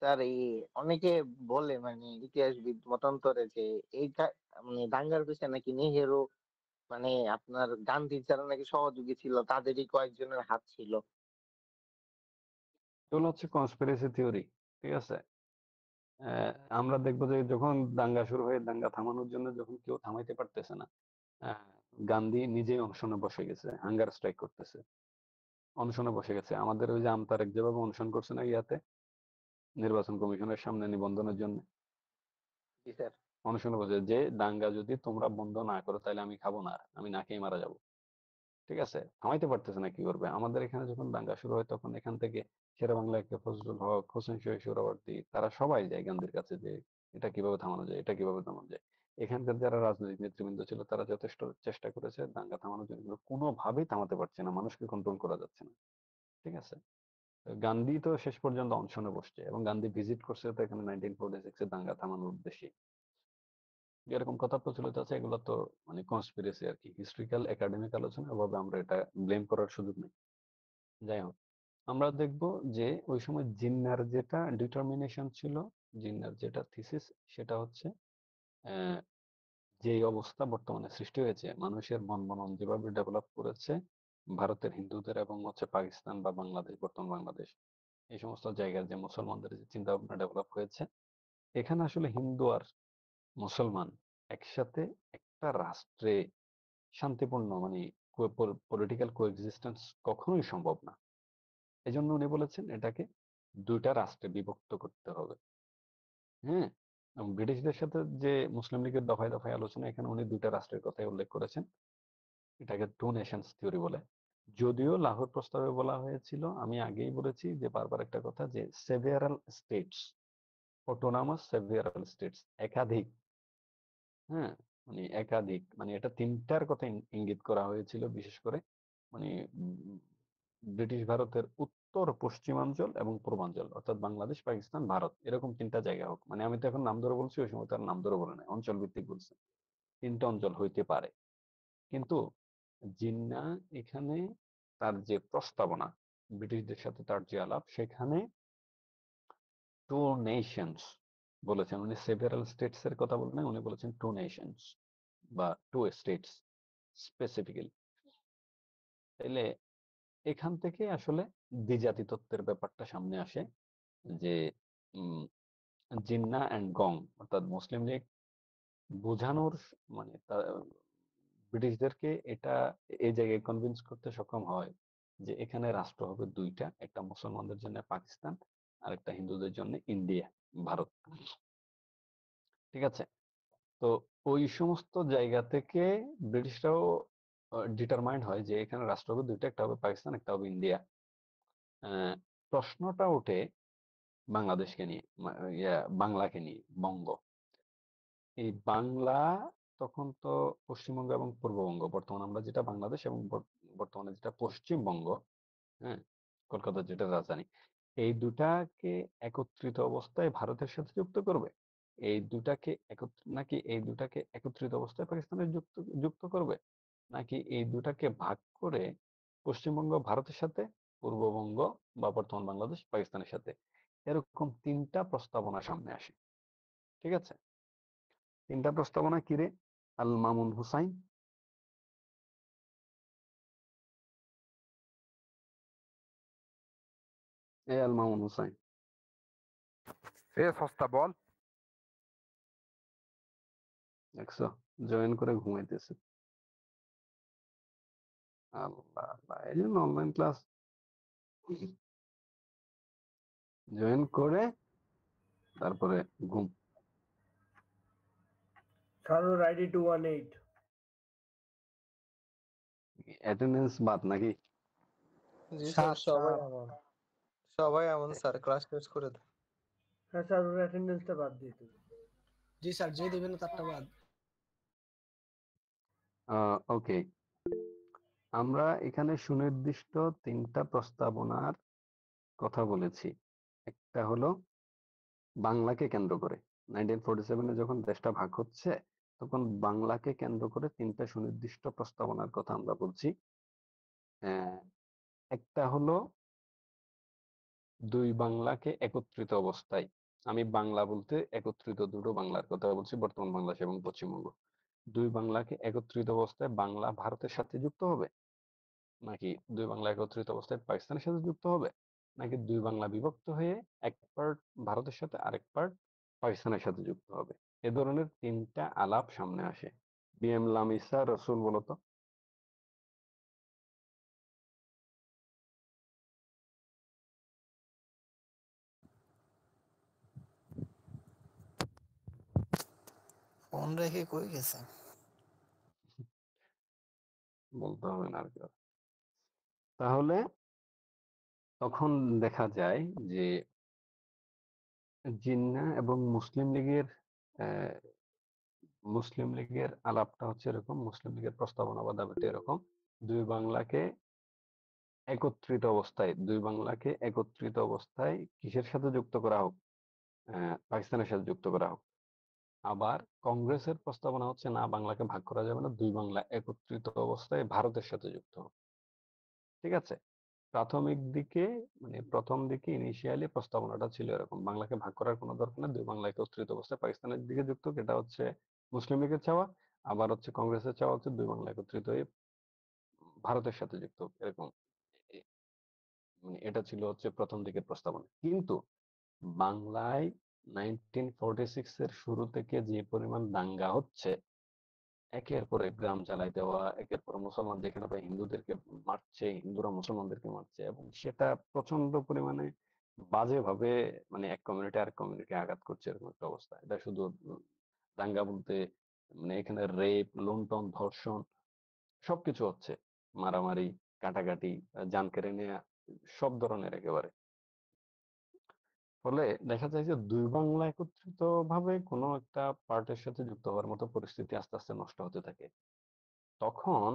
স্যার এই অনেকে বলে মানে ইতিহাসবিদ মতান্তরে যে এইটা মানে দাঙ্গার পিছনে নাকি নেহেরু মানে আপনার গান্ধীর যারা নাকি সহযোগী ছিল তাদেরই কয়েকজনের হাত ছিল। এগুলো হচ্ছে কনস্পিরেসি থিওরি। ঠিক আছে। আমরা দেখবো যে যখন দাঙ্গা শুরু হয়ে দাঙ্গা থামানোর জন্য যখন কেউ থামাইতে পারতেছে না, আহ, গান্ধী নিজেই অনশনে বসে গেছে, হাঙ্গার স্ট্রাইক করতেছে, অনশনে বসে গেছে। আমাদের ওই যে আমতারেক যেভাবে অনশন করছে না ইয়াতে, নির্বাচন কমিশনের সামনে নিবন্ধনের জন্য জি স্যার। অনশনে বসে, যে দাঙ্গা যদি তোমরা বন্ধ না করো তাহলে আমি খাবো না, আর আমি না খেয়ে মারা যাবো। ঠিক আছে, থামাইতে পারতেছে না, কি করবে। আমাদের এখানে যখন দাঙ্গা শুরু হয় তখন এখান থেকে শেরে বাংলা একটা ফজলুল হক, হোসেন শহীদ সোহরাওয়ার্দী, তারা সবাই যায় গান্ধীর কাছে যে এটা কিভাবে থামানো যায়, এটা কিভাবে থামানো যায়। এখানকার যারা রাজনৈতিক নেতৃবৃন্দ ছিল তারা যথেষ্ট চেষ্টা করেছে দাঙ্গা থামানোর জন্য, কিন্তু কোনোভাবেই থামাতে পারছে না, মানুষকে কন্ট্রোল করা যাচ্ছে না। ঠিক আছে। গান্ধী তো শেষ পর্যন্ত অনশনে বসছে, এবং গান্ধী ভিজিট করছে তো এখানে 1946-এ দাঙ্গা থামানোর উদ্দেশ্যে। এরকম কথা প্রচলিত আছে, এগুলো তো মানে কনস্পিরেসি আর কি, হিস্ট্রিক্যাল একাডেমিক আলোচনা, এভাবে আমরা এটা ব্লেম করার সুযোগ নেই। যাই হোক, আমরা দেখব যে ওই সময় জিন্নার যেটা ডিটারমিনেশন ছিল, জিন্নার যেটা থিসিস, সেটা হচ্ছে আহ, যে অবস্থা বর্তমানে সৃষ্টি হয়েছে, মানুষের মন মনন যেভাবে ডেভেলপ করেছে, ভারতের হিন্দুদের এবং হচ্ছে পাকিস্তান বা বাংলাদেশ, বর্তমান বাংলাদেশ, এই সমস্ত জায়গার যে মুসলমানদের যে চিন্তা ভাবনা ডেভেলপ হয়েছে, এখানে আসলে হিন্দু আর মুসলমান একসাথে একটা রাষ্ট্রে শান্তিপূর্ণ মানে পলিটিক্যাল কোএক্সিস্টেন্স কখনোই সম্ভব না। এই জন্য উনি বলেছেন এটাকে দুইটা রাষ্ট্রে বিভক্ত করতে হবে। হ্যাঁ, এবং ব্রিটিশদের সাথে যে মুসলিম লীগের দফায় দফায় আলোচনা, এখানে উনি দুইটা রাষ্ট্রের কথাই উল্লেখ করেছেন। এটাকে টু নেশনস থিওরি বলে। যদিও লাহোর প্রস্তাবে বলা হয়েছিল, আমি আগেই বলেছি যে বারবার একটা কথা, যে সেভিয়ারাল স্টেটস, অটোনমাস সেভিয়ারাল স্টেটস, একাধিক। হ্যাঁ, মানে একাধিক, মানে এটা তিনটার কথা ইঙ্গিত করা হয়েছিল, বিশেষ করে মানে ব্রিটিশ ভারতের উত্তর পশ্চিমাঞ্চল এবং পূর্বাঞ্চল, অর্থাৎ বাংলাদেশ, পাকিস্তান, ভারত, এরকম তিনটা জায়গা হোক। মানে আমি তো এখন নাম ধরে বলছি, ওই সময় তার নাম ধরে বলে নাই, অঞ্চল ভিত্তিক বলছে, তিনটা অঞ্চল হইতে পারে। কিন্তু জিন্না এখানে তার যে প্রস্তাবনা, ব্রিটিশদের সাথে তার যে আলাপ, সেখানে টু নেশনস বলেছেন উনি, সেভারাল স্টেটস এর কথা বলেন, উনি বলেছেন টু নেশনস বা টু স্টেটস স্পেসিফিক্যালি। তাইলে এখান থেকে আসলে দ্বিজাতি তত্ত্বের ব্যাপারটা সামনে আসে, যে জিন্নাহ এন্ড গং, অর্থাৎ মুসলিম লীগ বোঝানোর মানে ব্রিটিশদেরকে এটা এই জায়গায় কনভিন্স করতে সক্ষম হয় যে এখানে রাষ্ট্র হবে দুইটা, একটা মুসলমানদের জন্য পাকিস্তান, আর একটা হিন্দুদের জন্য ইন্ডিয়া, ভারত। ঠিক আছে। তো ওই সমস্ত জায়গা থেকে ব্রিটিশরাও ডিটারমাইন্ড হয় যে এখানে রাষ্ট্র হবে দুইটা, একটা হবে পাকিস্তান, একটা হবে ইন্ডিয়া। প্রশ্নটা ওঠে বাংলাদেশকে নিয়ে, বাংলাকে নিয়ে, বঙ্গ। এই বাংলা তখন তো পশ্চিমবঙ্গ এবং পূর্ববঙ্গ, বর্তমানে আমরা যেটা বাংলাদেশ এবং বর্তমানে যেটা পশ্চিমবঙ্গ, হ্যাঁ, কলকাতার যেটা রাজধানী, এই দুটাকে একত্রিত অবস্থায় ভারতের সাথে যুক্ত করবে, এই দুটাকে নাকি এই দুটাকে একত্রিত অবস্থায় পাকিস্তানের যুক্ত যুক্ত করবে, নাকি এই দুটাকে ভাগ করে পশ্চিমবঙ্গ ভারতের সাথে, পূর্ববঙ্গ বা বর্তমান বাংলাদেশ পাকিস্তানের সাথে, এরকম তিনটা প্রস্তাবনা সামনে আসে। ঠিক আছে, তিনটা প্রস্তাবনা কি রে? আল মামুন হুসাইন, আল মামুন হুসাইন, এ সস্তা বল। দেখছো, জয়েন করে ঘুমাইতেছে। আল্লাহ আল্লাহ, এই জন্য অনলাইন ক্লাস জয়েন করে তারপরে ঘুম। Sarur ID 218. অ্যাটেন্ডেন্স বাদ নাকি? জি স্যার, স্যার সবাই এমন স্যার, ক্লাস টেস্ট করে দেয়। হ্যাঁ স্যার, ওর অ্যাটেন্ডেন্সটা বাদ দিয়ে দিন। জি স্যার, যে দিবেন তারটা বাদ। ওকে, আমরা এখানে সুনির্দিষ্ট তিনটা প্রস্তাবনার কথা বলেছি। একটা হলো বাংলাকে কেন্দ্র করে, 1947-এ যখন দেশটা ভাগ হচ্ছে তখন বাংলাকে কেন্দ্র করে তিনটা সুনির্দিষ্ট প্রস্তাবনার কথা আমরা বলছি। একটা হলো দুই বাংলাকে একত্রিত অবস্থায়, আমি বাংলা বলতে একত্রিত দুটো বাংলার কথা বলছি, বর্তমান বাংলাদেশ এবং পশ্চিমবঙ্গ। দুই বাংলাকে একত্রিত অবস্থায় বাংলা ভারতের সাথে যুক্ত হবে, নাকি দুই বাংলা একত্রিত অবস্থায় পাকিস্তানের সাথে যুক্ত হবে, নাকি দুই বাংলা বিভক্ত হয়ে এক পার্ট ভারতের সাথে আরেক পার্ট পাকিস্তানের সাথে যুক্ত হবে। এ ধরনের তিনটা আলাপ সামনে আসে। বিএম লামিসা রসুল বলতো। ফোন রেখে কই গেছে? বলতে হবে না আর কি। তাহলে তখন দেখা যায় যে জিন্নাহ এবং আহ, মুসলিম লীগের আলাপটা হচ্ছে এরকম, মুসলিম লীগের প্রস্তাবনা বা দাবিটা এরকম, দুই বাংলাকে দুই বাংলাকে একত্রিত অবস্থায় কিসের সাথে যুক্ত করা হোক? পাকিস্তানের সাথে যুক্ত করা হোক। আবার কংগ্রেসের প্রস্তাবনা হচ্ছে না, বাংলাকে ভাগ করা যাবে না, দুই বাংলা একত্রিত অবস্থায় ভারতের সাথে যুক্ত হোক। ঠিক আছে, প্রথম দিকে ইনিশিয়ালি প্রস্তাবনাটা ছিল এরকম, বাংলাকে ভাগ করার কোনো দরকার নেই, দুই বাংলা একত্রিত অবস্থায় পাকিস্তানের দিকে যুক্ত হোক, এটা হচ্ছে মুসলিম লীগের চাওয়া। আবার হচ্ছে কংগ্রেসের চাওয়া হচ্ছে দুই বাংলা একত্রিত হয়ে ভারতের সাথে যুক্ত হোক, এরকম। এ- এটা ছিল হচ্ছে প্রথম দিকের প্রস্তাবনা। কিন্তু বাংলায় 1946-এর শুরু থেকে যে পরিমাণ দাঙ্গা হচ্ছে, একের পর এক গ্রাম জ্বালাই দেওয়া, একের পর মুসলমান যেখানে পায় হিন্দুদেরকে মারছে, হিন্দুরা মুসলমানদেরকে মারছে, এবং সেটা প্রচন্ড পরিমাণে বাজেভাবে, এক কমিউনিটি আরেক কমিউনিটি আঘাত করছে, এরকম একটা অবস্থা। এটা শুধু দাঙ্গা বলতে এখানে রেপ, লুণ্ঠন, ধর্ষণ সবকিছু হচ্ছে, মারামারি, কাটাকাটি, জান কেড়ে নেওয়া, সব ধরনের একেবারে। ফলে দেখা যায় যে দুই বাংলা একত্রিত ভাবে কোনো একটা পার্টের সাথে যুক্ত হওয়ার মতো পরিস্থিতি আস্তে আস্তে নষ্ট হতে থাকে। তখন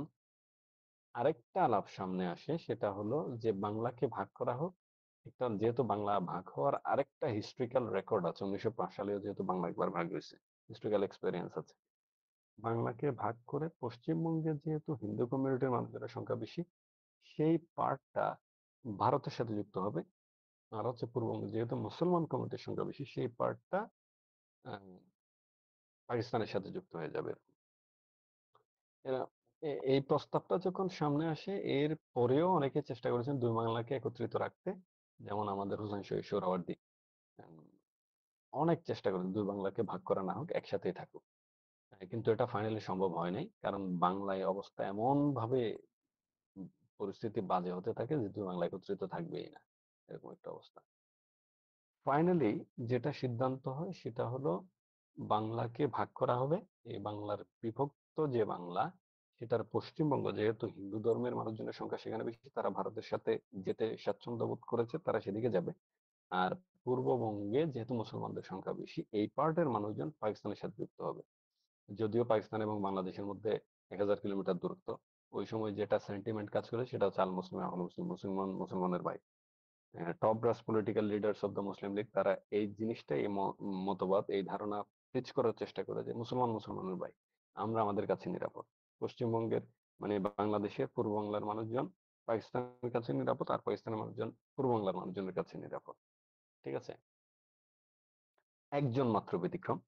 আরেকটা আলাপ সামনে আসে, সেটা হলো যে বাংলাকে ভাগ করা হোক। একটা, যেহেতু বাংলা ভাগ হওয়ার আরেকটা হিস্ট্রিক্যাল রেকর্ড আছে, 1905 সালেও যেহেতু বাংলা একবার ভাগ হয়েছে, হিস্ট্রিক্যাল এক্সপেরিয়েন্স আছে। বাংলাকে ভাগ করে পশ্চিমবঙ্গে যেহেতু হিন্দু কমিউনিটির মানুষের সংখ্যা বেশি, সেই পার্টটা ভারতের সাথে যুক্ত হবে। আর হচ্ছে পূর্ববঙ্গে যেহেতু মুসলমান কমিউনিটির সংখ্যা বেশি, সেই পার্টটা পাকিস্তানের সাথে যুক্ত হয়ে যাবে। এরা- এই প্রস্তাবটা যখন সামনে আসে, এর পরেও অনেকে চেষ্টা করেছেন দুই বাংলাকে একত্রিত রাখতে, যেমন আমাদের হোসেন শহীদ সোহরাওয়ার্দী অনেক চেষ্টা করেন দুই বাংলাকে ভাগ করা না হোক, একসাথেই থাকুক। কিন্তু এটা ফাইনালি সম্ভব হয় নাই, কারণ বাংলায় অবস্থা এমন ভাবে উম, পরিস্থিতি বাজে হতে থাকে যে দুই বাংলা একত্রিত থাকবেই না, এরকম একটা অবস্থা। ফাইনালি যেটা সিদ্ধান্ত হয় সেটা হলো বাংলাকে ভাগ করা হবে। এই বাংলার বিভক্ত যে বাংলা, সেটার পশ্চিমবঙ্গ, যেহেতু হিন্দু ধর্মের মানুষজনের সংখ্যা সেখানে বেশি, তারা ভারতের সাথে যেতে স্বাচ্ছন্দ্য বোধ করেছে, তারা সেদিকে যাবে। আর পূর্ববঙ্গে যেহেতু মুসলমানদের সংখ্যা বেশি, এই পার্টের মানুষজন পাকিস্তানের সাথে যুক্ত হবে। যদিও পাকিস্তান এবং বাংলাদেশের মধ্যে 1000 কিলোমিটার দূরত্ব, ওই সময় যেটা সেন্টিমেন্ট কাজ করে সেটা হচ্ছে আল মুসলিম আল মুসলিম, মুসলমান মুসলমানের ভাই। Top brass political leaders of the Muslim League, তারা এই জিনিসটা, এই মতবাদ, এই ধারণা পিচ করার চেষ্টা করে যে মুসলমান মুসলমানের ভাই, আমরা আমাদের কাছে নিরাপদ। পশ্চিমবঙ্গের মানে বাংলাদেশের পূর্ব বাংলার মানুষজন পাকিস্তানের কাছে নিরাপদ, আর পাকিস্তানের মানুষজন পূর্ব বাংলার মানুষজনের কাছে নিরাপদ। ঠিক আছে, একজন মাত্র ব্যতিক্রম,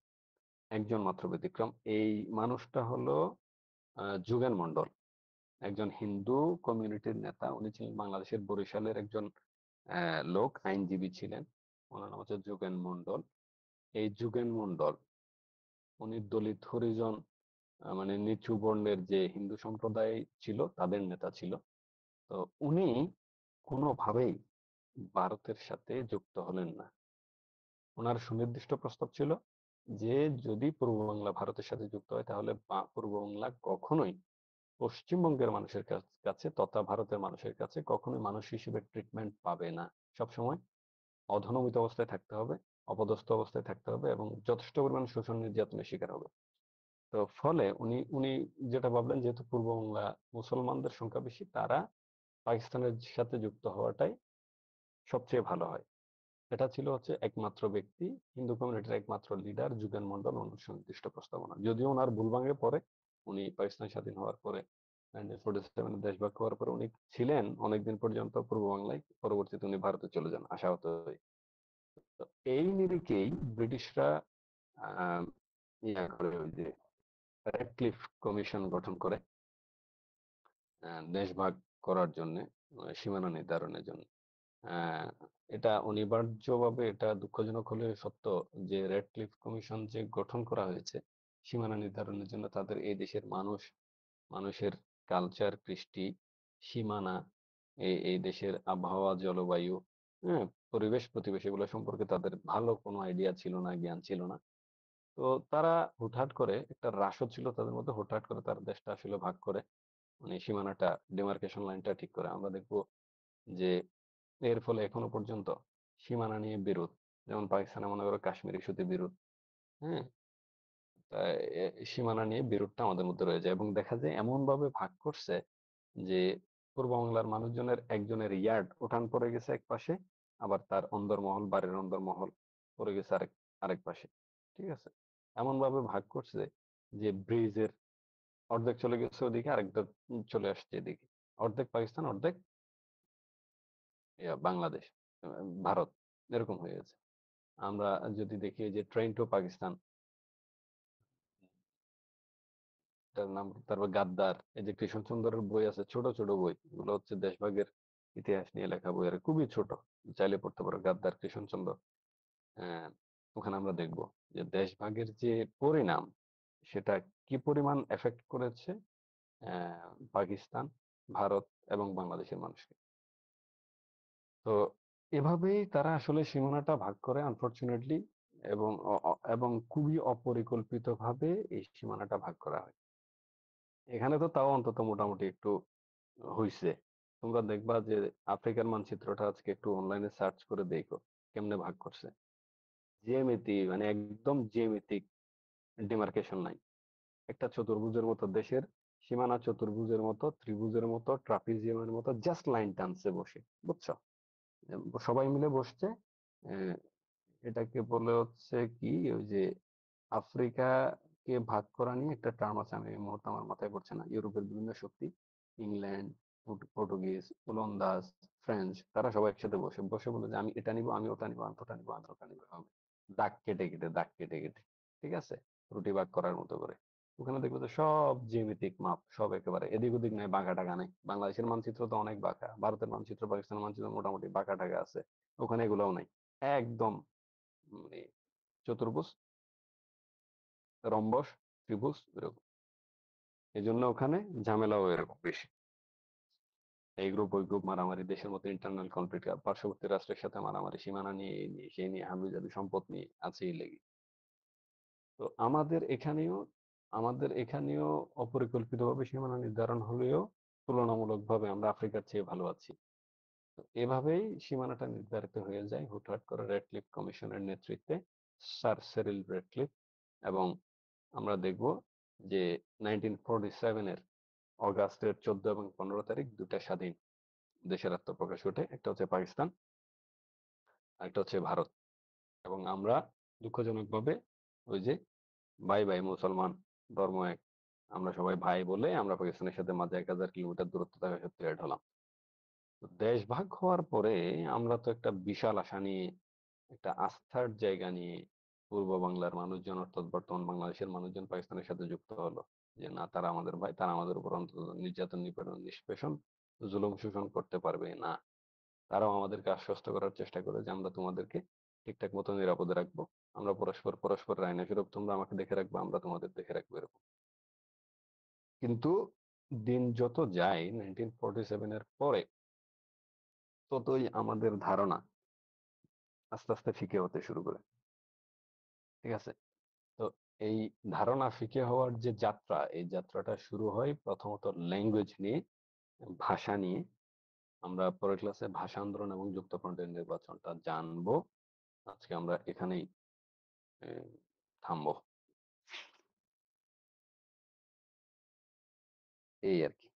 একজন মাত্র ব্যতিক্রম। এই মানুষটা হলো যোগেন মন্ডল, একজন হিন্দু কমিউনিটির নেতা। উনি ছিলেন বাংলাদেশের বরিশালের একজন লোক, আইনজীবী ছিলেন। ওনার নাম হচ্ছে যোগেন মন্ডল। এই যোগেন মন্ডল উনি দলিত হরিজন মানে নিচু বর্ণের যে হিন্দু সম্প্রদায় ছিল তাদের নেতা ছিল। তো উনি কোনোভাবেই ভারতের সাথে যুক্ত হলেন না। ওনার সুনির্দিষ্ট প্রস্তাব ছিল যে যদি পূর্ব বাংলা ভারতের সাথে যুক্ত হয়, তাহলে পূর্ব বাংলা কখনোই পশ্চিমবঙ্গের মানুষের কাছে তথা ভারতের মানুষের কাছে কখনোই মানুষ হিসেবে ট্রিটমেন্ট পাবে না। সবসময় অধনমিত অবস্থায় থাকতে হবে, অপদস্থ অবস্থায় থাকতে হবে, এবং যথেষ্ট পরিমাণ শোষণ নির্যাতনের শিকার হবে। তো ফলে উনি উনি যেটা ভাবলেন, যেহেতু পূর্ব বাংলা মুসলমানদের সংখ্যা বেশি, তারা পাকিস্তানের সাথে যুক্ত হওয়াটাই সবচেয়ে ভালো হয়। এটা ছিল হচ্ছে একমাত্র ব্যক্তি, হিন্দু কমিউনিটির একমাত্র লিডার যোগেন মন্ডল, ওনার সুনির্দিষ্ট প্রস্তাবনা। যদিও ওনার ভুল ভাঙে পরে, উনি পাকিস্তান স্বাধীন হওয়ার পরে 1947 দেশভাগ হওয়ার পরে উনি ছিলেন অনেকদিন পর্যন্ত পূর্ব বাংলায়, পরবর্তীতে উনি ভারতে চলে যান আশাহত হয়ে। তো এই নিরিখেই ব্রিটিশরা আহ ইয়া করে, ওই যে রেডক্লিফ কমিশন গঠন করে দেশ ভাগ করার জন্য, সীমানা নির্ধারণের জন্য। আহ, এটা অনিবার্যভাবে, এটা দুঃখজনক হলে সত্য, যে রেডক্লিফ কমিশন যে গঠন করা হয়েছে সীমানা নির্ধারণের জন্য, তাদের এই দেশের মানুষের কালচার, কৃষ্টি, সীমানা, এই দেশের আবহাওয়া, জলবায়ু, হ্যাঁ, পরিবেশ প্রতিবেশ, এগুলো সম্পর্কে তাদের ভালো কোনো আইডিয়া ছিল না, জ্ঞান ছিল না। তো তারা হুটহাট করে, একটা রাশদ ছিল তাদের মধ্যে, হুটহাট করে তার দেশটা আসলে ভাগ করে, মানে সীমানাটা, ডিমার্কেশন লাইনটা ঠিক করে। আমরা দেখবো যে এর ফলে এখনো পর্যন্ত সীমানা নিয়ে বিরোধ, যেমন পাকিস্তানে মনে করো কাশ্মীর ইস্যুতে বিরোধ, হ্যাঁ, তা সীমানা নিয়ে বিরোধটা আমাদের মধ্যে রয়ে যায়। এবং দেখা যায় এমন ভাবে ভাগ করছে যে পূর্ব বাংলার মানুষজনের একজনের ইয়ার্ড, উঠান পড়ে গেছে এক পাশে, আবার তার অন্দরমহল, বাড়ির অন্দরমহল পড়ে গেছে আরেক পাশে। ঠিক আছে, এমন ভাবে ভাগ করছে যে ব্রিজের অর্ধেক চলে গেছে ওদিকে, আরেকটা চলে আসছে এদিকে, অর্ধেক পাকিস্তান, অর্ধেক বাংলাদেশ, ভারত, এরকম হয়ে গেছে। আমরা যদি দেখি যে ট্রেন টু পাকিস্তান, এটার নাম, তারপর গাদ্দার, এই যে কৃষ্ণচন্দ্রের বই আছে, ছোট ছোট বই, এগুলো হচ্ছে দেশভাগের ইতিহাস নিয়ে লেখা বই, আর খুবই ছোট, চাইলে পড়তে পারো, গাদ্দার, কৃষ্ণচন্দ্র। আহ ওখানে আমরা দেখবো যে দেশভাগের যে পরিণাম, সেটা কি পরিমাণ এফেক্ট করেছে পাকিস্তান, ভারত এবং বাংলাদেশের মানুষকে। তো এভাবেই তারা আসলে সীমানাটা ভাগ করে, আনফরচুনেটলি, এবং খুবই অপরিকল্পিতভাবে এই সীমানাটা ভাগ করা হয়। এখানে তো তাও অন্তত মোটামুটি একটু হইছে। তোমরা দেখবা যে আফ্রিকার মানচিত্রটা আজকে একটু অনলাইনে সার্চ করে দেখো কেমনে ভাগ করছে। জ্যামিতি, মানে একদম জ্যামিতিক ডিমার্কেশন নাই। একটা চতুর্ভুজের মতো, দেশের সীমানা চতুর্ভুজের মতো, ত্রিভুজের মতো, ট্রাপিজিয়ামের মতো, জাস্ট লাইন টানছে বসে, বুঝছো? সবাই মিলে বসছে। আহ, এটাকে বলে হচ্ছে কি, ওই যে আফ্রিকাকে ভাগ করা নিয়ে একটা টার্ম আছে, আমি এই মুহূর্তে আমার মাথায় পড়ছে না। ইউরোপের বিভিন্ন শক্তি, ইংল্যান্ড, পর্তুগিজ, ওলন্দাজ, ফ্রেঞ্চ, তারা সবাই একসাথে বসে বসে বলে যে আমি এটা নিবো, আমি ওটা নিবো, আমি ওটা নিবো, আমি ওটা নিবো, হবে দাগ কেটে কেটে, দাগ কেটে কেটে, ঠিক আছে, রুটি ভাগ করার মতো করে। ওখানে দেখবো যে সব জ্যামিতিক মাপ, সব একেবারে এদিক ওদিক নাই, বাঁকা টাকা নেই। বাংলাদেশের মানচিত্র তো অনেক বাঁকা, ভারতের মানচিত্র, পাকিস্তানের মানচিত্র মোটামুটি বাঁকা টাকা আছে, ওখানে এগুলোও নাই। একদম মানে চতুর্ভুজ, রম্বস, ত্রিভুজ, এরকম। এই জন্য ওখানে ঝামেলাও এরকম বেশি। এই গ্রুপ ওই গ্রুপ মারামারি, দেশের মধ্যে ইন্টারনাল কনফ্লিক্ট, পার্শ্ববর্তী রাষ্ট্রের সাথে মারামারি, সীমানা নিয়ে, এই নিয়ে, সেই নিয়ে, হাবি জাবি সম্পদ নিয়ে, আছেই লেগে। তো আমাদের এখানেও অপরিকল্পিতভাবে সীমানা নির্ধারণ হলেও তুলনামূলকভাবে আমরা আফ্রিকার চেয়ে ভালো আছি। তো এভাবেই সীমানাটা নির্ধারিত হয়ে যায় হুটহাট করে রেডক্লিফ কমিশনের নেতৃত্বে, স্যার সেরিল রেডক্লিফ। এবং আমরা দেখব যে 1947 এর অগাস্টের 14 এবং 15 তারিখ দুটা স্বাধীন দেশের আত্মপ্রকাশ ঘটে। একটা হচ্ছে পাকিস্তান, আরেকটা হচ্ছে ভারত। এবং আমরা দুঃখজনকভাবে ওই যে ভাই ভাই মুসলমান, ধর্ম এক, আমরা সবাই ভাই বলে আমরা পাকিস্তানের সাথে মাঝে 1000 কিলোমিটার দূরত্ব থাকা সত্ত্বেও এড হলাম। তো দেশ ভাগ হওয়ার পরে আমরা তো একটা বিশাল আশা নিয়ে, একটা আস্থার জায়গা নিয়ে পূর্ব বাংলার মানুষজন অর্থাৎ বর্তমান বাংলাদেশের মানুষজন পাকিস্তানের সাথে যুক্ত হলো, যে না তারা আমাদের ভাই, তারা আমাদের উপর অন্তত নির্যাতন নিপীড়ন নিষ্পেষণ জুলুম শোষণ করতে পারবে না। তারাও আমাদেরকে আশ্বস্ত করার চেষ্টা করে যে আমরা তোমাদেরকে ঠিকঠাক মতো নিরাপদে রাখবো, আমরা পরস্পরের আইনা স্বরূপ, তোমরা আমাকে দেখে রাখবো, আমরা তোমাদের দেখে রাখবো, এরকম। কিন্তু দিন যত যায় 1947 এর পরে ততই আমাদের ধারণা আস্তে আস্তে ফিকে হতে শুরু করে। ঠিক আছে? তো এই ধারণা ফিকে হওয়ার যে যাত্রা, এই যাত্রাটা শুরু হয় প্রথমত ল্যাঙ্গুয়েজ নিয়ে, ভাষা নিয়ে। আমরা পরের ক্লাসে ভাষা আন্দোলন এবং যুক্তফ্রন্টের নির্বাচনটা জানবো। আজকে আমরা এখানেই থামবো। এই আর কি।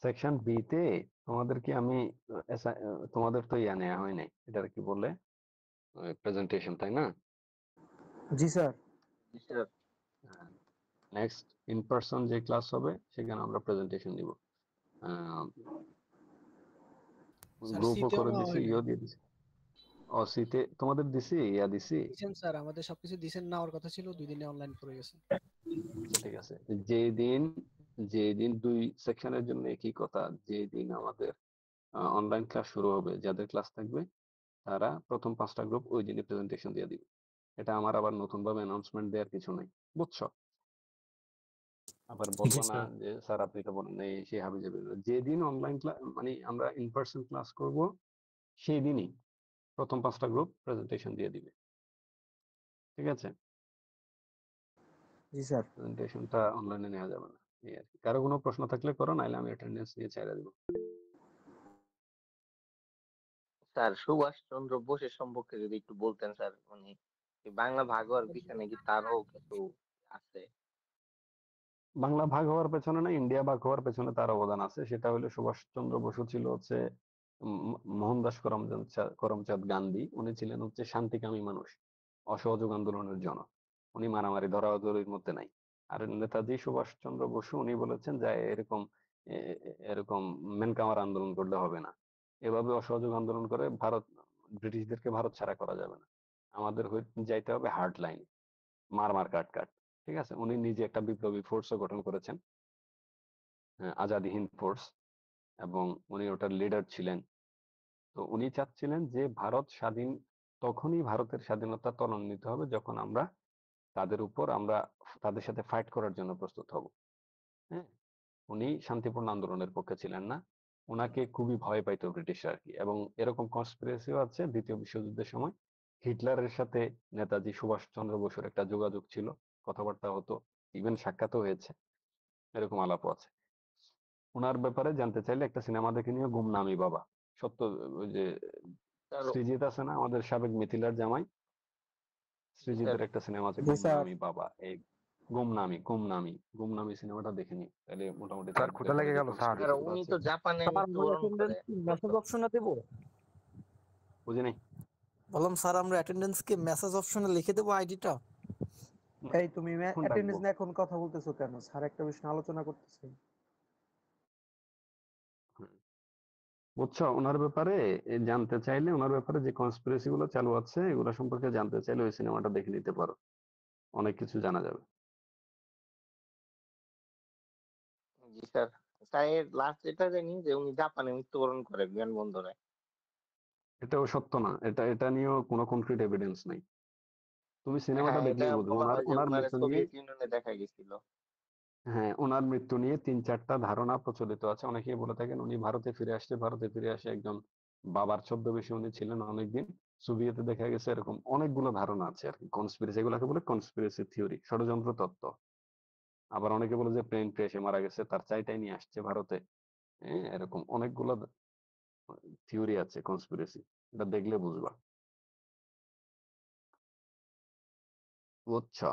সেকশন বি তে তোমাদেরকে আমি তোমাদের তো ইয়া নেওয়া হয় নাই, এটার কি বলে, প্রেজেন্টেশন, তাই না? জি স্যার। জি স্যার। নেক্সট ইন পার্সন যে ক্লাস হবে সেখানে আমরা প্রেজেন্টেশন দিব। স্যার গ্রুপও সিতেও করে নেওয়া দিছি, হয় নাই। ইও দিয়ে দিছি। ও সিতে তোমাদের দিছি, ইয়া দিছি। দিছেন স্যার, আমাদের সবকিছু দিছেন, নেওয়ার কথা ছিল, 2 দিনে অনলাইন করে গেছে। আচ্ছা ঠিক আছে। যেদিন 2 সেকশনের জন্য একই কথা, যেদিন আমাদের অনলাইন ক্লাস শুরু হবে, যাদের ক্লাস থাকবে তারা প্রথম 5টা গ্রুপ ওই দিনই প্রেজেন্টেশন দিয়ে দিবে। এটা আমার আবার নতুন ভাবে অ্যানাউন্সমেন্ট দেওয়ার কিছু নাই, বুঝছো? আবার বলবো না যে স্যার আপনি তো বলেন এই সেই হাবি যাবে। যেদিন অনলাইন ক্লাস মানে আমরা ইন পার্সন ক্লাস করব সেই দিনই প্রথম 5টা গ্রুপ প্রেজেন্টেশন দিয়ে দিবে। ঠিক আছে? জি স্যার। প্রেজেন্টেশনটা অনলাইনে নেওয়া যাবে না, এই আর কি। কারো কোনো প্রশ্ন থাকলে করো, নাইলে আমি অ্যাটেন্ডেন্স নিয়ে ছেড়ে দেবো। স্যার সুভাষচন্দ্র বোসের সম্পর্কে যদি একটু বলতেন স্যার, মানে এই বাংলা ভাগ হওয়ার পিছনে কি তারও কিছু আছে? বাংলা ভাগ হওয়ার পেছনে না, ইন্ডিয়া ভাগ হওয়ার পেছনে তার অবদান আছে। সেটা হলো সুভাষচন্দ্র বসু ছিল হচ্ছে মোহনদাস করমচাঁদ গান্ধী। উনি ছিলেন হচ্ছে শান্তিকামী মানুষ, অসহযোগ আন্দোলনের জনক। উনি মারামারি ধরাধরির মধ্যে নাই। আর নেতাজি সুভাষচন্দ্র বসু উনি বলেছেন যে এরকম মেনকামার আন্দোলন করলে হবে না, এভাবে অসহযোগ আন্দোলন করে ব্রিটিশদেরকে ভারত ছাড়া করা যাবে না, আমাদের যাইতে হবে হার্ড লাইন, মার মার কাট কাট। ঠিক আছে? উনি নিজে একটা বিপ্লবী ফোর্সও গঠন করেছেন, আজাদি হিন্দ ফোর্স, এবং উনি ওটার লিডার ছিলেন। তো উনি চাচ্ছিলেন যে তখনই ভারতের স্বাধীনতা ত্বরান্বিত হবে যখন আমরা তাদের সাথে ফাইট করার জন্য প্রস্তুত হব। হ্যাঁ, উনি শান্তিপূর্ণ আন্দোলনের পক্ষে ছিলেন না, ওনাকে খুবই ভয় পাইতো ব্রিটিশরা আর কি। এবং এরকম কনস্পিরেসিও আছে, দ্বিতীয় বিশ্বযুদ্ধের সময় হিটলারের সাথে নেতাজি সুভাষচন্দ্র বসুর একটা যোগাযোগ ছিল, কথাবার্তা হতো, ইভেন সাক্ষাৎও হয়েছে, এরকম আলাপও আছে। ওনার ব্যাপারে জানতে চাইলে একটা সিনেমা দেখে নিও, গুমনামি বাবা। সত্য, ওই যে স্যার সৃজিত আছে না, আমাদের সাবেক মিথিলার জামাই, জি স্যার। সৃজিতের একটা সিনেমা আছে জি স্যার। গুমনামি বাবা। এই গুমনামি সিনেমাটা দেখে নি, তাহলে মোটামুটি স্যার তার ক্ষুধা ব্যাপারে লেগে যে গেল স্যার। স্যার কনস্পিরেসি গুলো উনি আছে। তো জাপানে স্যার আমরা মৃত্যুবরণ করে, অ্যাটেন্ডেন্স কি তাই মেসেজ তো? অপশনে দেবো? বুঝিনি। বললাম স্যার আমরা অ্যাটেন্ডেন্স কি মেসেজ অপশনে লিখে দেবো আইডিটা? এই তুমি এখন ডাকবো। অ্যাটেন্ডেন্স নিয়ে এখন কথা বলতেছো কেন? স্যার একটা বিষয় আলোচনা করতেছে। হুম। বুঝছো, ওনার ব্যাপারে জানতে চাইলে, ওনার ব্যাপারে যে কনস্পিরেসি গুলো চালু আছে এগুলো সম্পর্কে জানতে চাইলে ওই সিনেমাটা দেখে নিতে পারো, অনেক কিছু জানা যাবে। জি স্যার। স্যার এর লাস্ট এটা জানি যে উনি জাপানে মৃত্যুবরণ করে বিমানবন্দরে। এটাও সত্য না, এটা নিয়েও কোনো কনক্রিট এভিডেন্স নাই। তুমি সিনেমাটা হ্যাঁ, এটা দেখলেই বুঝবে। বলা ওনার হয় যে ওনার উনারে মৃত্যু নিয়ে, সোভিয়েত ইউনিয়নে দেখা গেছিল। হ্যাঁ, ওনার মৃত্যু নিয়ে 3-4টা ধারণা প্রচলিত আছে। অনেকেই বলে থাকেন উনি ভারতে ফিরে আসে একজন বাবার ছদ্মবেশে উনি ছিলেন অনেকদিন। সোভিয়েতে দেখা গেছে এরকম অনেকগুলো ধারণা আছে আর কি, কনস্পিরেসি, এগুলোকে বলে কনস্পিরেসি থিওরি, ষড়যন্ত্র তত্ত্ব। আবার অনেকে বলে যে প্লেন ক্র্যাশে মারা গেছে, তার চাইটাই নিয়ে আসছে ভারতে। হ্যাঁ, এরকম অনেকগুলো থিওরি আছে কনস্পিরেসি, এটা দেখলে বুঝবা। বুঝছো?